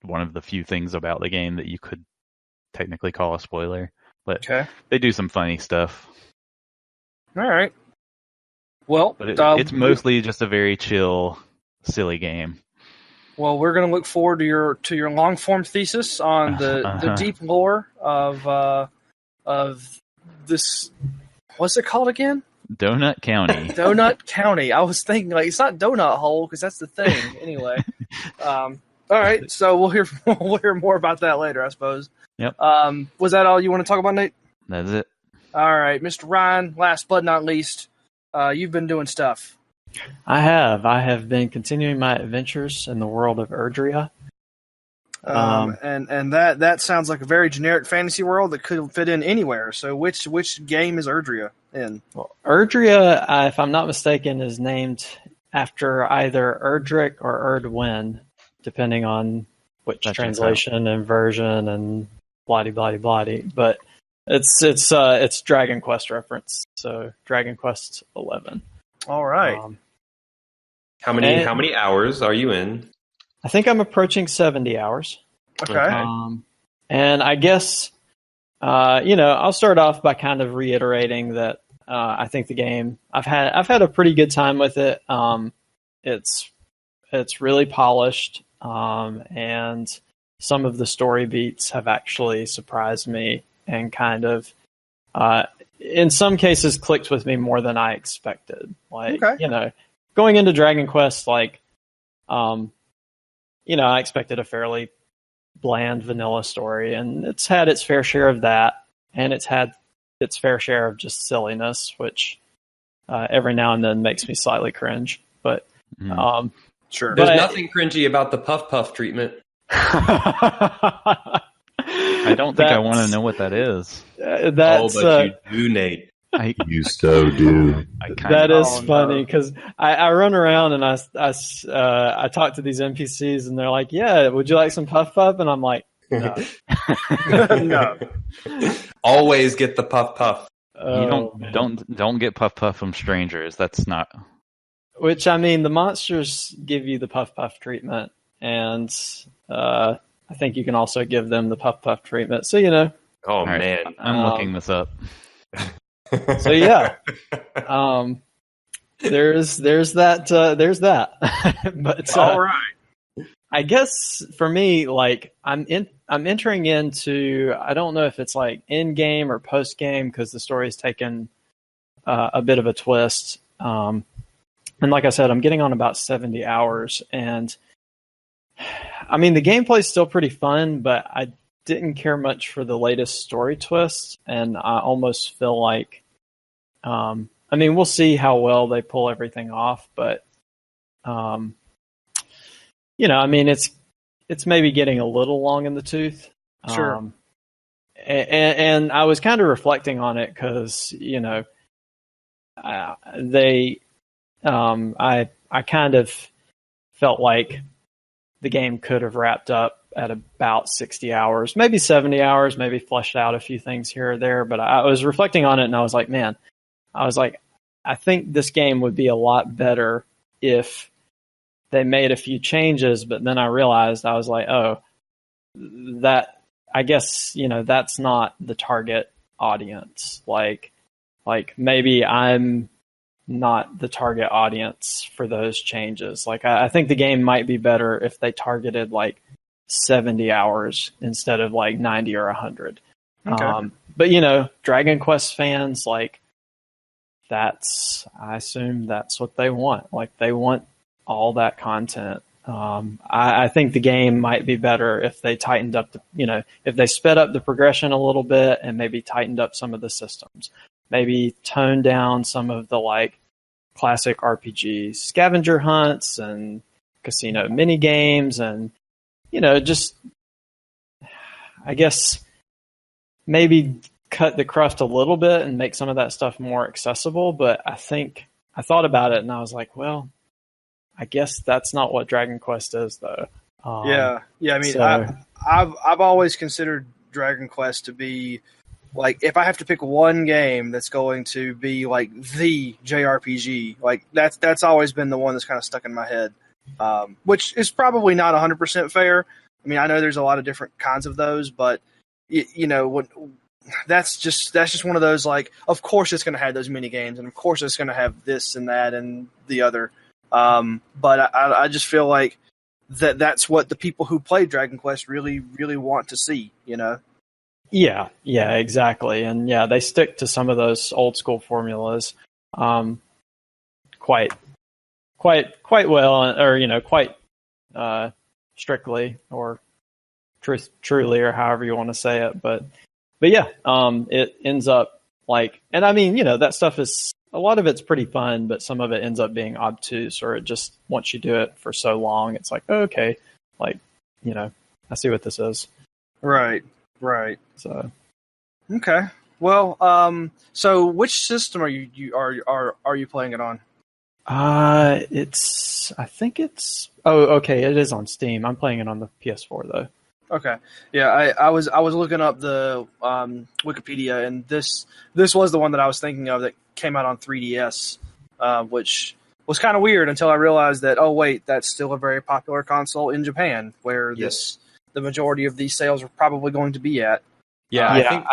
one of the few things about the game that you could technically call a spoiler. But they do some funny stuff. All right. Well, but it's mostly just a very chill, silly game. Well, we're going to look forward to your long form thesis on the deep lore of this. What's it called again? Donut County. Donut County. I was thinking it's not donut hole because that's the thing. Anyway, all right. So we'll hear more about that later, I suppose. Yep. Was that all you want to talk about, Nate? That's it. All right, Mr. Ryan. Last but not least, you've been doing stuff. I have been continuing my adventures in the world of Erdrea. And that sounds like a very generic fantasy world that could fit in anywhere. So which game is Erdrea in? Well, Erdrea, if I'm not mistaken, is named after either Erdrick or Erdwin, depending on which translation and version and blah-de-blah-de-blah-de. But it's Dragon Quest reference. So Dragon Quest 11. All right. How many hours are you in? I think I'm approaching 70 hours. Okay. And I guess, I'll start off by kind of reiterating that I think the game I've had a pretty good time with it. It's really polished, and some of the story beats have actually surprised me and kind of, in some cases, clicked with me more than I expected. Going into Dragon Quest, I expected a fairly bland vanilla story, and it's had its fair share of that, and it's had its fair share of just silliness, which every now and then makes me slightly cringe. But sure, there's nothing cringy about the puff puff treatment. I don't think I want to know what that is. But you do, Nate. You so do. That is funny because I run around and I talk to these NPCs and they're like, "Yeah, would you like some puff puff?" And I'm like, "No, no." Always get the puff puff. You don't get puff puff from strangers. That's not. Which the monsters give you the puff puff treatment, and I think you can also give them the puff puff treatment. So Oh man, I'm looking this up. So yeah, there's that. But all right. I guess for me, I'm entering into, I don't know if it's in game or post game because the story's taken a bit of a twist. And like I said, I'm getting on about 70 hours, and the gameplay's still pretty fun, but I didn't care much for the latest story twist, and I almost feel like, we'll see how well they pull everything off, but, it's maybe getting a little long in the tooth. Sure. And I was kind of reflecting on it because, I kind of felt like the game could have wrapped up at about 60 hours, maybe 70 hours, maybe fleshed out a few things here or there. But I was reflecting on it and I was like, man, I think this game would be a lot better if they made a few changes. But then I realized, I was like, oh, that, I guess, that's not the target audience. Like maybe I'm not the target audience for those changes. Like I think the game might be better if they targeted like 70 hours instead of like 90 or 100. Okay. But Dragon Quest fans, like I assume that's what they want. Like they want all that content. I think the game might be better if they tightened up if they sped up the progression a little bit and maybe tightened up some of the systems. Maybe tone down some of the like classic RPG scavenger hunts and casino mini games and just I guess maybe cut the crust a little bit and make some of that stuff more accessible. But I thought about it and I was like, well, I guess that's not what Dragon Quest is though. Yeah. I mean, I've always considered Dragon Quest to be like, if I have to pick one game that's going to be like the JRPG, like that's always been the one that's kind of stuck in my head, which is probably not 100% fair. I mean, I know there's a lot of different kinds of those, but that's just one of those, like, of course it's going to have those mini games, and of course it's going to have this and that and the other. But I just feel like that's what the people who play Dragon Quest really, really want to see, Yeah, exactly. And yeah, they stick to some of those old school formulas quite well, or quite strictly or truly, or however you want to say it. But yeah, it ends up like, and I mean, that stuff is, a lot of it's pretty fun, but some of it ends up being obtuse, or it just, once you do it for so long, it's like, oh, okay, like, I see what this is. Right. So, okay. Well, so which system are you playing it on? I think it's. Oh, okay. It is on Steam. I'm playing it on the PS4 though. Okay. Yeah, I was looking up the Wikipedia, and this was the one that I was thinking of that came out on 3DS, which was kind of weird until I realized that, oh wait, that's still a very popular console in Japan, where the majority of these sales are probably going to be at. Yeah,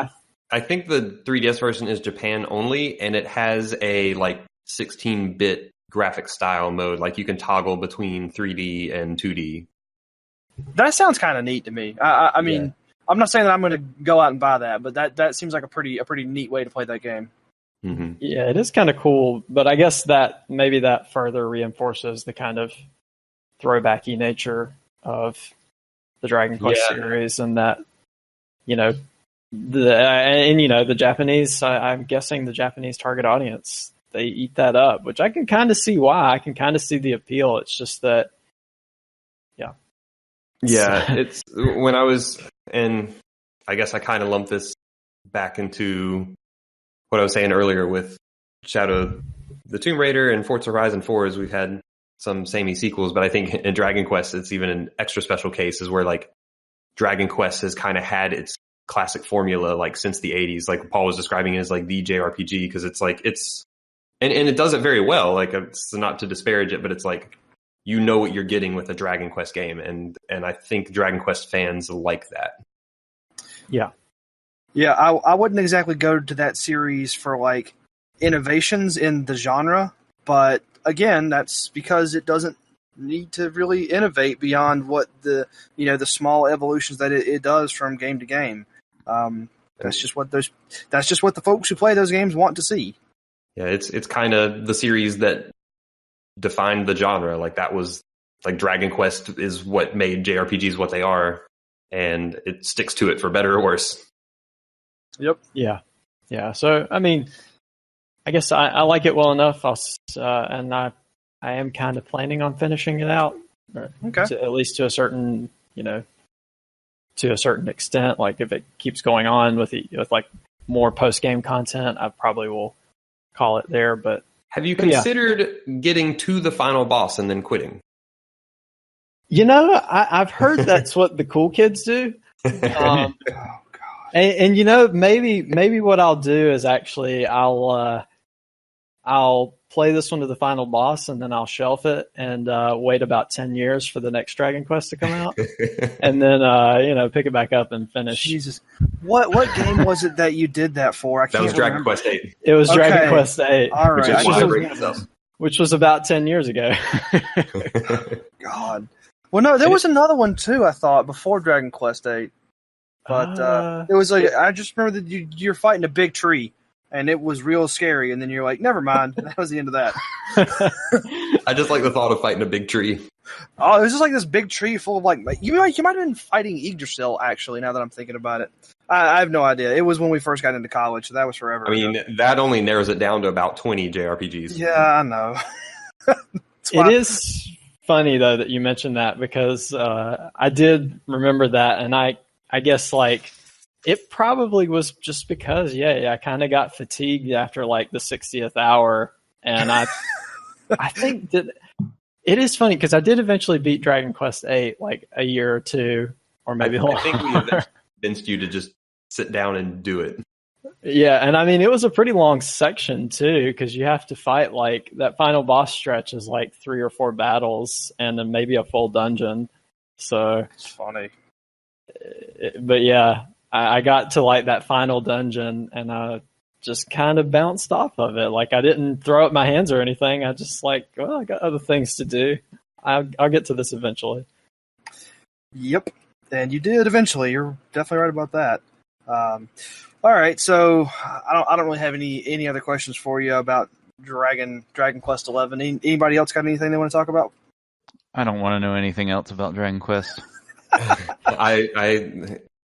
I think the 3DS version is Japan only, and it has a like 16-bit graphic style mode. Like you can toggle between 3D and 2D. That sounds kind of neat to me. I mean, yeah. I'm not saying that I'm going to go out and buy that, but that seems like a pretty neat way to play that game. Mm-hmm. Yeah, it is kind of cool, but I guess that maybe that further reenforces the kind of throwbacky nature of the Dragon Quest series, and that the Japanese. I'm guessing the Japanese target audience, they eat that up, which I can kind of see why. I can kind of see the appeal. It's just that, yeah, it's when I was, and I guess I kind of lumped this back into what I was saying earlier with Shadow the Tomb Raider and Forza Horizon 4, is we've had some samey sequels, but I think in Dragon Quest it's even an extra special case, is where like Dragon Quest has kind of had its classic formula like since the 80s, like Paul was describing it as like the JRPG, because it's like and it does it very well. Like, it's not to disparage it, but it's like, what you're getting with a Dragon Quest game, and I think Dragon Quest fans like that. Yeah. Yeah, I wouldn't exactly go to that series for like innovations in the genre, but again, that's because it doesn't need to really innovate beyond what the small evolutions that it does from game to game. That's just what the folks who play those games want to see. Yeah, it's kind of the series that defined the genre. Like, that was like Dragon Quest is what made JRPGs what they are, and it sticks to it for better or worse. Yep. Yeah. So, I mean, I guess I like it well enough. And I am kind of planning on finishing it out. Okay. At least to a certain, to a certain extent. Like, if it keeps going on with like more post game content, I probably will call it there. But have you considered getting to the final boss and then quitting? I've heard that's what the cool kids do. Oh God. And maybe what I'll do is actually I'll play this one to the final boss, and then I'll shelf it and wait about 10 years for the next Dragon Quest to come out, and then pick it back up and finish. Jesus, what game was it that you did that for? That was Dragon Quest 8. It was Dragon Quest 8. All right, which was about 10 years ago. God. Well, no, there was another one too. I thought before Dragon Quest 8, but it was like I just remember that you're fighting a big tree. And it was real scary, and then you're like, never mind. That was the end of that. I just like the thought of fighting a big tree. Oh, it was just like this big tree full of you might have been fighting Yggdrasil, actually, now that I'm thinking about it. I have no idea. It was when we first got into college, so that was forever ago. That only narrows it down to about 20 JRPGs. Yeah, I know. It is funny, though, that you mentioned that, because I did remember that, and I guess, it probably was just because, I kind of got fatigued after the 60th hour, and I think that it is funny because I did eventually beat Dragon Quest 8 a year or two, or maybe longer. I think we eventually convinced you to just sit down and do it. Yeah, and it was a pretty long section too, because you have to fight that final boss stretch is 3 or 4 battles, and then maybe a full dungeon. So it's funny, but yeah. I got to that final dungeon, and I just kind of bounced off of it. I didn't throw up my hands or anything. I just I got other things to do. I'll get to this eventually. Yep, and you did eventually. You're definitely right about that. All right, so I don't really have any other questions for you about Dragon Quest 11. Anybody else got anything they want to talk about? I don't want to know anything else about Dragon Quest.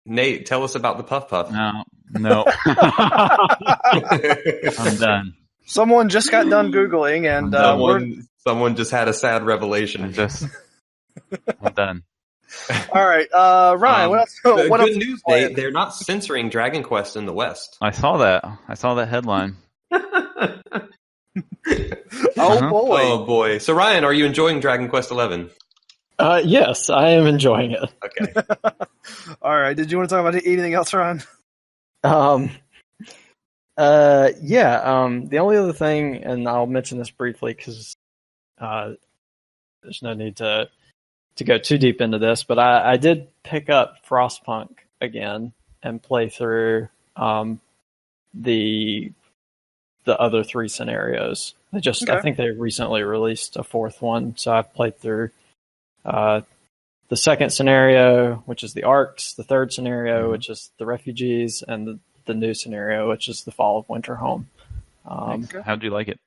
Nate, tell us about the Puff Puff. No. I'm done. Someone just got done Googling, and someone just had a sad revelation. I'm done. All right, Ryan, what else? What good else news, they're not censoring Dragon Quest in the West. I saw that headline. Oh boy. So Ryan, are you enjoying Dragon Quest 11? Yes, I am enjoying it. Okay. All right. Did you want to talk about anything else, Ryan? The only other thing, and I'll mention this briefly because there's no need to go too deep into this, but I did pick up Frostpunk again and play through the other 3 scenarios. I think they recently released a 4th one, so I've played through the second scenario, which is the ARCs, the third scenario, which is the refugees, and the new scenario, which is the Fall of Winterhome. How do you like it?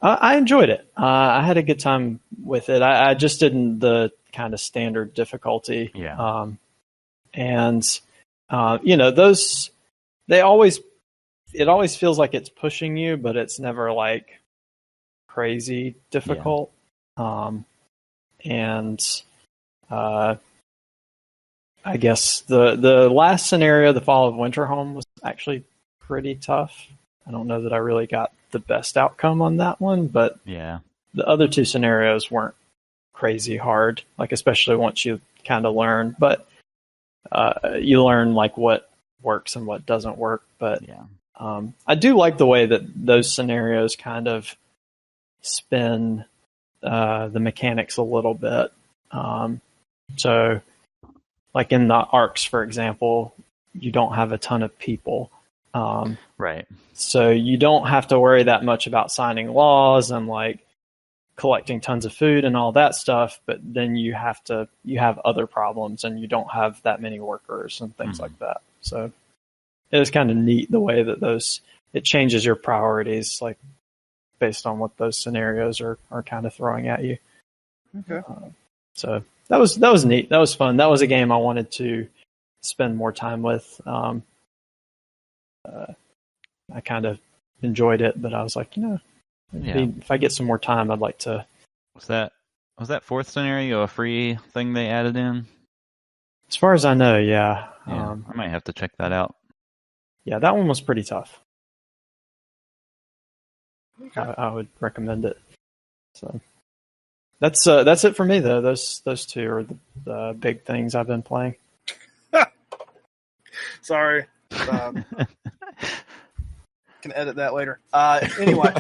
I enjoyed it. I had a good time with it. I just didn't the kind of standard difficulty. Yeah. Those it always feels like it's pushing you, but it's never crazy difficult. Yeah. I guess the last scenario, the Fall of Winterhome, was actually pretty tough. I don't know that I really got the best outcome on that one, but yeah, the other 2 scenarios weren't crazy hard, especially once you kind of learn. But you learn what works and what doesn't work. But yeah, I do like the way that those scenarios kind of spin the mechanics a little bit. So, in the ARCs, for example, you don't have a ton of people. Right. So you don't have to worry that much about signing laws and collecting tons of food and all that stuff. But then you have other problems, and you don't have that many workers and things like that. So it is kind of neat the way that it changes your priorities, based on what those scenarios are kind of throwing at you. Okay. So that was neat. That was fun. That was a game I wanted to spend more time with. I kind of enjoyed it, but I was like, if I get some more time, I'd like to. Was that 4th scenario a free thing they added in? As far as I know, yeah. I might have to check that out. Yeah, that one was pretty tough. Okay. I would recommend it. So, That's it for me though. Those two are the big things I've been playing. Sorry. Can edit that later. Anyway.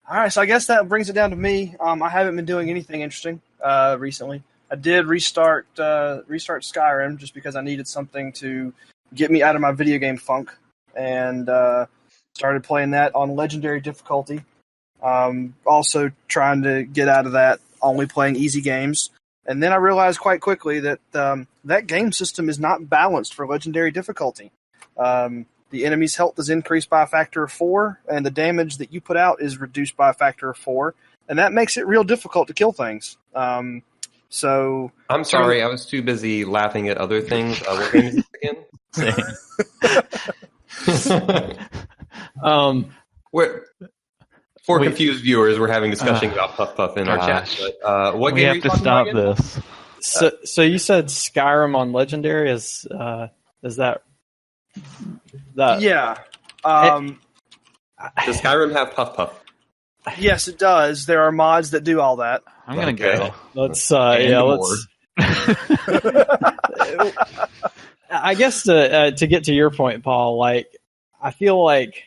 All right, so I guess that brings it down to me. I haven't been doing anything interesting recently. I did restart Skyrim just because I needed something to get me out of my video game funk, and started playing that on legendary difficulty. Also trying to get out of that, only playing easy games. And then I realized quite quickly that that game system is not balanced for legendary difficulty. The enemy's health is increased by a factor of 4, and the damage that you put out is reduced by a factor of 4, and that makes it real difficult to kill things. So I'm sorry, I was too busy laughing at other things. What game is this again? For confused viewers, we're having discussions about Puff Puff in our chat. But, what we game have to stop this. So you said Skyrim on Legendary is that? Yeah. Does Skyrim have Puff Puff? Yes, it does. There are mods that do all that. I'm gonna go. Let's let's. I guess to get to your point, Paul, like I feel like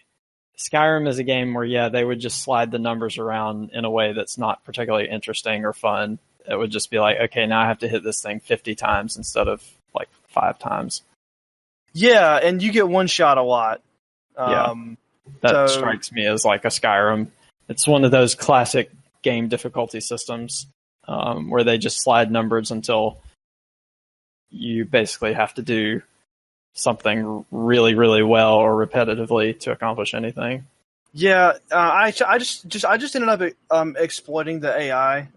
Skyrim is a game where they would just slide the numbers around in a way that's not particularly interesting or fun. It would just be like, okay, now I have to hit this thing 50 times instead of like 5 times. Yeah, and you get one shot a lot. That strikes me as like a Skyrim. It's one of those classic game difficulty systems where they just slide numbers until you basically have to do something really, really well or repetitively to accomplish anything. Yeah, I just ended up exploiting the AI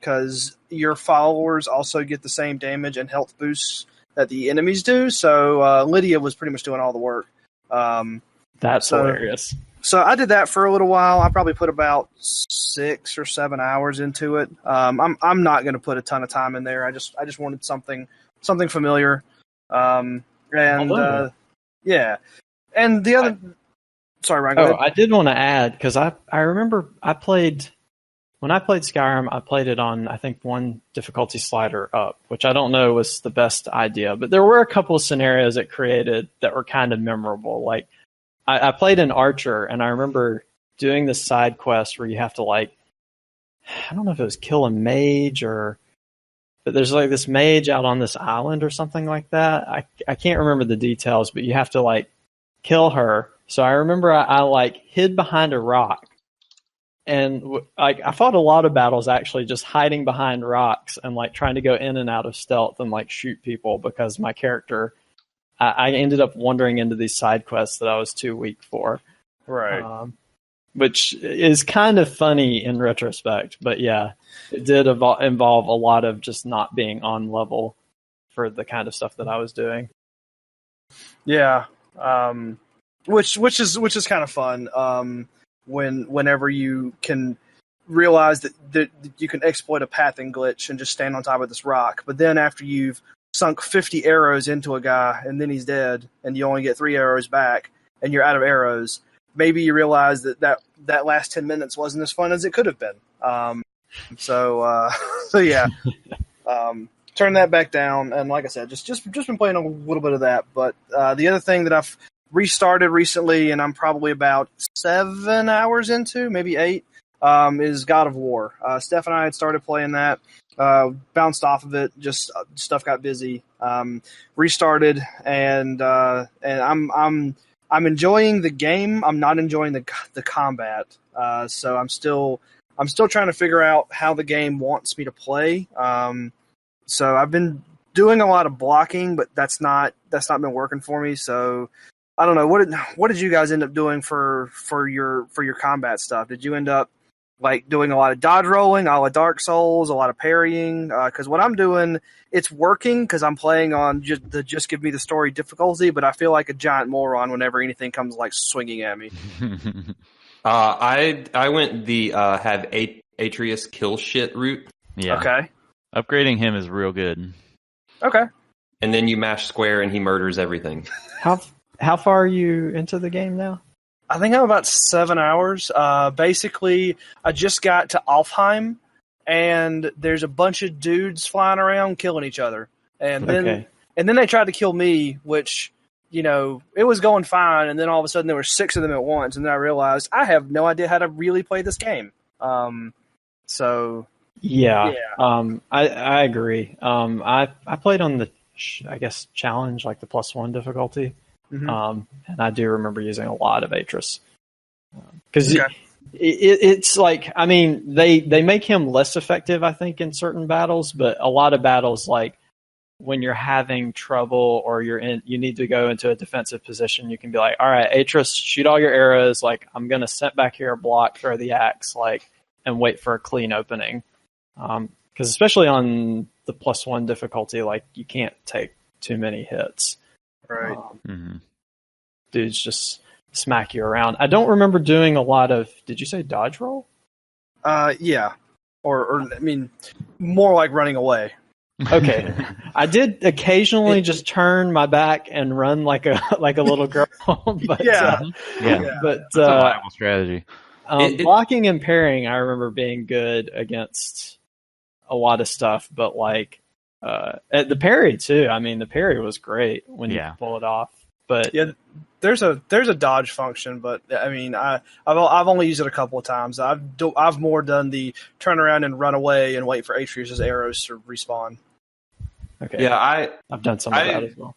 because your followers also get the same damage and health boosts that the enemies do. So Lydia was pretty much doing all the work. That's hilarious. So I did that for a little while. I probably put about 6 or 7 hours into it. I'm not going to put a ton of time in there. I just wanted something familiar. And the other. Sorry, Ryan. Go ahead. I did want to add because I remember when I played Skyrim, I played it on I think one difficulty slider up, which I don't know was the best idea, but there were a couple of scenarios it created that were kind of memorable. Like I played an archer, and I remember doing this side quest where you have to I don't know if it was kill a mage but there's like this mage out on this island or something like that. I can't remember the details, but you have to kill her. So I remember I hid behind a rock, and I fought a lot of battles actually just hiding behind rocks and trying to go in and out of stealth and shoot people because my character. I ended up wandering into these side quests that I was too weak for. Right. Which is kind of funny in retrospect, but yeah, it did involve a lot of just not being on level for the kind of stuff that I was doing. Yeah. Which is kind of fun. Whenever you can realize that you can exploit a pathing glitch and just stand on top of this rock, but then after you've sunk 50 arrows into a guy and then he's dead and you only get 3 arrows back and you're out of arrows, maybe you realize that last 10 minutes wasn't as fun as it could have been. So yeah, turn that back down. And like I said, just been playing a little bit of that. But the other thing that I've restarted recently, and I'm probably about 7 hours into, maybe 8, is God of War. Steph and I had started playing that. Bounced off of it, just stuff got busy. Restarted, and I'm enjoying the game. I'm not enjoying the combat. So I'm still trying to figure out how the game wants me to play. So I've been doing a lot of blocking, but that's not been working for me. So I don't know. What did you guys end up doing for your combat stuff? Did you end up doing a lot of dodge rolling, a la Dark Souls, a lot of parrying? Because what I'm doing, it's working because I'm playing on just give me the story difficulty, but I feel like a giant moron whenever anything comes swinging at me. I went the have Atreus kill shit route. Yeah. Okay. Upgrading him is real good. Okay. And then you mash square and he murders everything. How far are you into the game now? I think I'm about 7 hours. Basically, I just got to Alfheim, and there's a bunch of dudes flying around killing each other. And then they tried to kill me, which, you know, it was going fine, and then all of a sudden there were 6 of them at once, and then I realized I have no idea how to really play this game. I agree. I played on the, I guess, challenge, like the +1 difficulty. And I do remember using a lot of Atris. Because it's like, I mean, they make him less effective, I think, in certain battles, but a lot of battles, like when you're having trouble or you need to go into a defensive position, you can be like, all right, Atris, shoot all your arrows. Like, I'm going to sit back here, block, throw the axe, like, and wait for a clean opening. Because especially on the +1 difficulty, like, you can't take too many hits. Right. Dudes just smack you around. I don't remember doing a lot of, did you say dodge roll? Yeah. Or I mean, more like running away. Okay. I did occasionally just turn my back and run like a little girl. But, But that's a viable strategy. Blocking and parrying, I remember being good against a lot of stuff, but like the parry too. I mean, the parry was great when you pull it off. But yeah, there's a dodge function, but I mean, I've only used it a couple of times. I've more done the turn around and run away and wait for Atreus' arrows to respawn. Okay. Yeah, I've done some of that as well.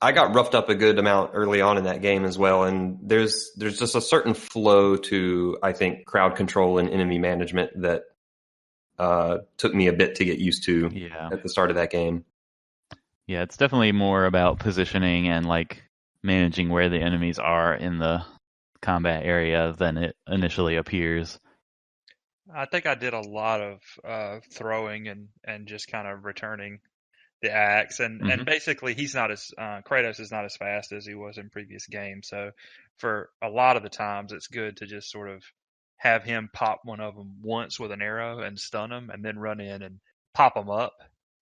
I got roughed up a good amount early on in that game as well, and there's just a certain flow to, I think, crowd control and enemy management that took me a bit to get used to at the start of that game. Yeah, it's definitely more about positioning and like managing where the enemies are in the combat area than it initially appears. I think I did a lot of throwing and just kind of returning the axe, and basically he's not as Kratos is not as fast as he was in previous games. So for a lot of the times, it's good to just sort of have him pop one of them once with an arrow and stun them, and then run in and pop them up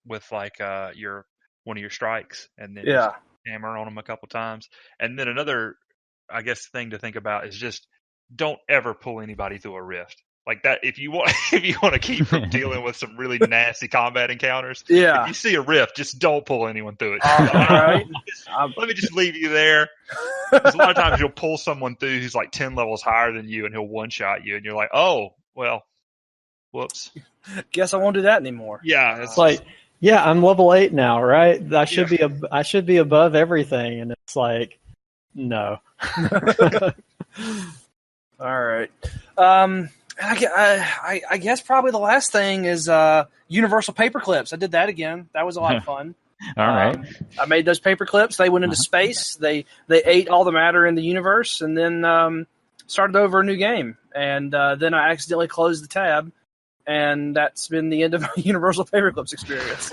with like one of your strikes, and then just hammer on them a couple times. And then another, I guess, thing to think about is just don't ever pull anybody through a rift. Like that, if you want to keep from dealing with some really nasty combat encounters, if you see a rift, just don't pull anyone through it. All right. Let me just leave you there. Because a lot of times you'll pull someone through who's like 10 levels higher than you, and he'll one-shot you, and you're like, oh, well, whoops. Guess I won't do that anymore. Yeah, it's like, yeah, I'm level 8 now, right? I should be above everything, and it's like, no. All right. I guess probably the last thing is universal paper clips. I did that again. That was a lot of fun. All right. I made those paper clips. They went into space. They ate all the matter in the universe, and then started over a new game. And then I accidentally closed the tab, and that's been the end of my universal paper clips experience.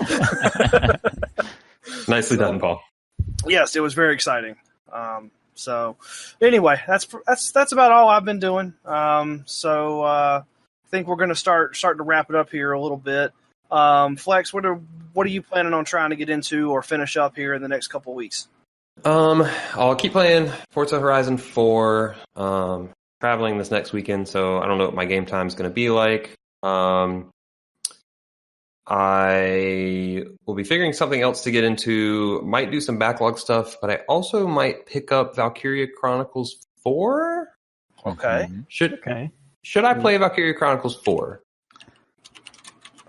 Nicely done, Paul. Yes, it was very exciting. So anyway, that's about all I've been doing. So I think we're going to start to wrap it up here a little bit. Flex, what are you planning on trying to get into or finish up here in the next couple of weeks? I'll keep playing Forza Horizon 4. Traveling this next weekend, so I don't know what my game time is going to be like. I will be figuring something else to get into. Might do some backlog stuff, but I also might pick up Valkyria Chronicles 4. Okay. Should I play Valkyria Chronicles 4?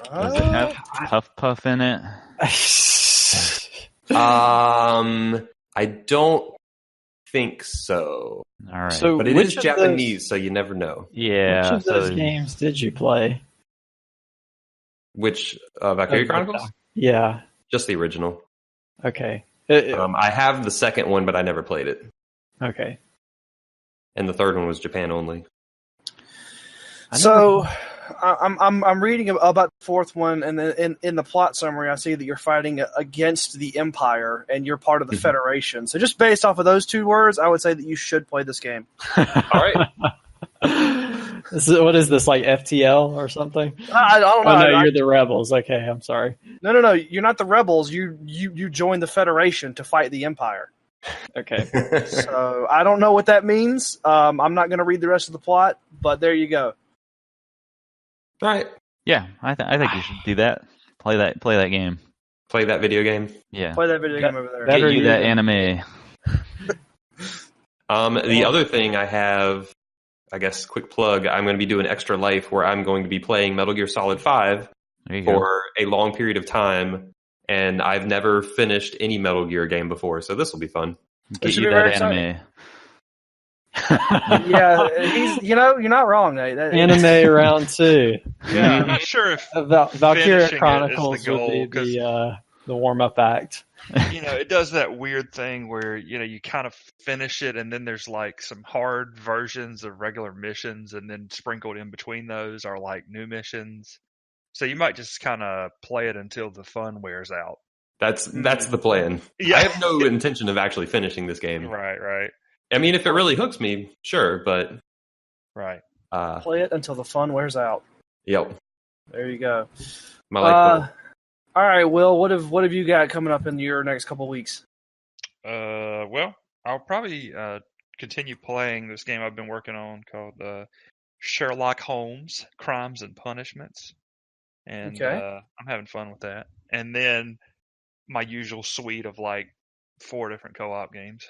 Does it have Puff Puff in it? I don't think so. All right. So but it is Japanese, so you never know. Yeah. Which of those games did you play? Which Valkyria Chronicles? Yeah. Just the original. Okay. I have the second one, but I never played it. Okay. And the third one was Japan only. So I'm reading about the fourth one, and then in the plot summary, I see that you're fighting against the Empire, and you're part of the Federation. So just based off of those two words, I would say that you should play this game. All right. What is this, like FTL or something? I don't know. Oh, no, you're the rebels. Okay, I'm sorry. No. You're not the rebels. You join the Federation to fight the Empire. Okay. So I don't know what that means. I'm not going to read the rest of the plot, but there you go. All right. Yeah, I think you should do that. Play that game. Play that video game. Yeah. Play that video game over there. Better Get you you that than- anime. The other thing I have, I guess, quick plug, I'm going to be doing Extra Life where I'm going to be playing Metal Gear Solid 5 for a long period of time, and I've never finished any Metal Gear game before, so this will be fun. Get should you be that very anime. Yeah, you're not wrong, Nate. Anime round 2. Yeah, I'm not sure if Valkyria finishing it Chronicles is the goal, would be the warm-up act. it does that weird thing where you kind of finish it, and then there's like some hard versions of regular missions, and then sprinkled in between those are like new missions. So you might just kind of play it until the fun wears out. That's the plan. Yeah. I have no intention of actually finishing this game. Right. I mean, if it really hooks me, sure, but Right. Play it until the fun wears out. Yep. There you go. My life goal. All right, Will. What have you got coming up in your next couple weeks? Well, I'll probably continue playing this game I've been working on called Sherlock Holmes: Crimes and Punishments, and I'm having fun with that. And then my usual suite of like 4 different co-op games.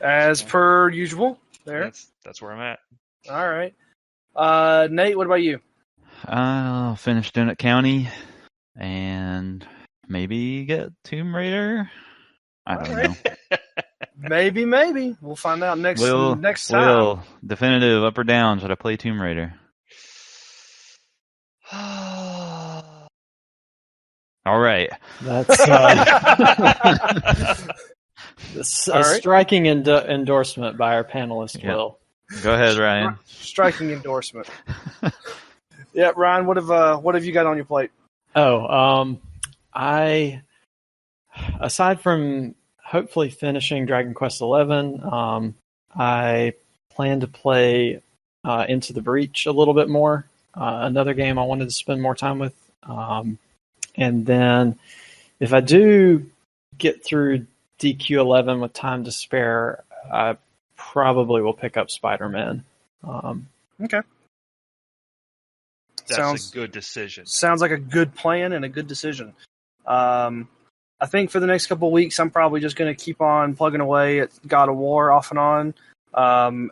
As per usual. There. That's where I'm at. All right. Nate, what about you? I'll finish Donut County and maybe get Tomb Raider. I don't know. Maybe. We'll find out next time. Will, definitive up or down, should I play Tomb Raider? All right. That's a striking endorsement by our panelist, Yeah. Will. Go ahead, Ryan. Striking endorsement. Yeah, Ryan, what have you got on your plate? I aside from hopefully finishing Dragon Quest XI, I plan to play Into the Breach a little bit more. Another game I wanted to spend more time with. And then if I do get through DQ11 with time to spare, I probably will pick up Spider-Man. Okay. That's a good decision. Sounds like a good plan and a good decision. I think for the next couple of weeks, I'm probably just going to keep on plugging away at God of War off and on.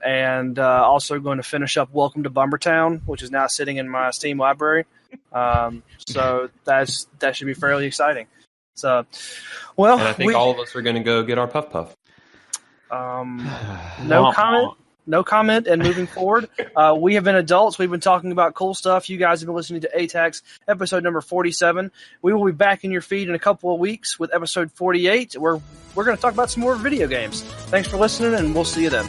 And also going to finish up Welcome to Bummertown, which is now sitting in my Steam library. So that should be fairly exciting. So, well, and I think all of us are going to go get our Puff Puff. No comment. And moving forward, we have been adults. We've been talking about cool stuff. You guys have been listening to ATACS episode number 47. We will be back in your feed in a couple of weeks with episode 48, where we're going to talk about some more video games. Thanks for listening, and we'll see you then.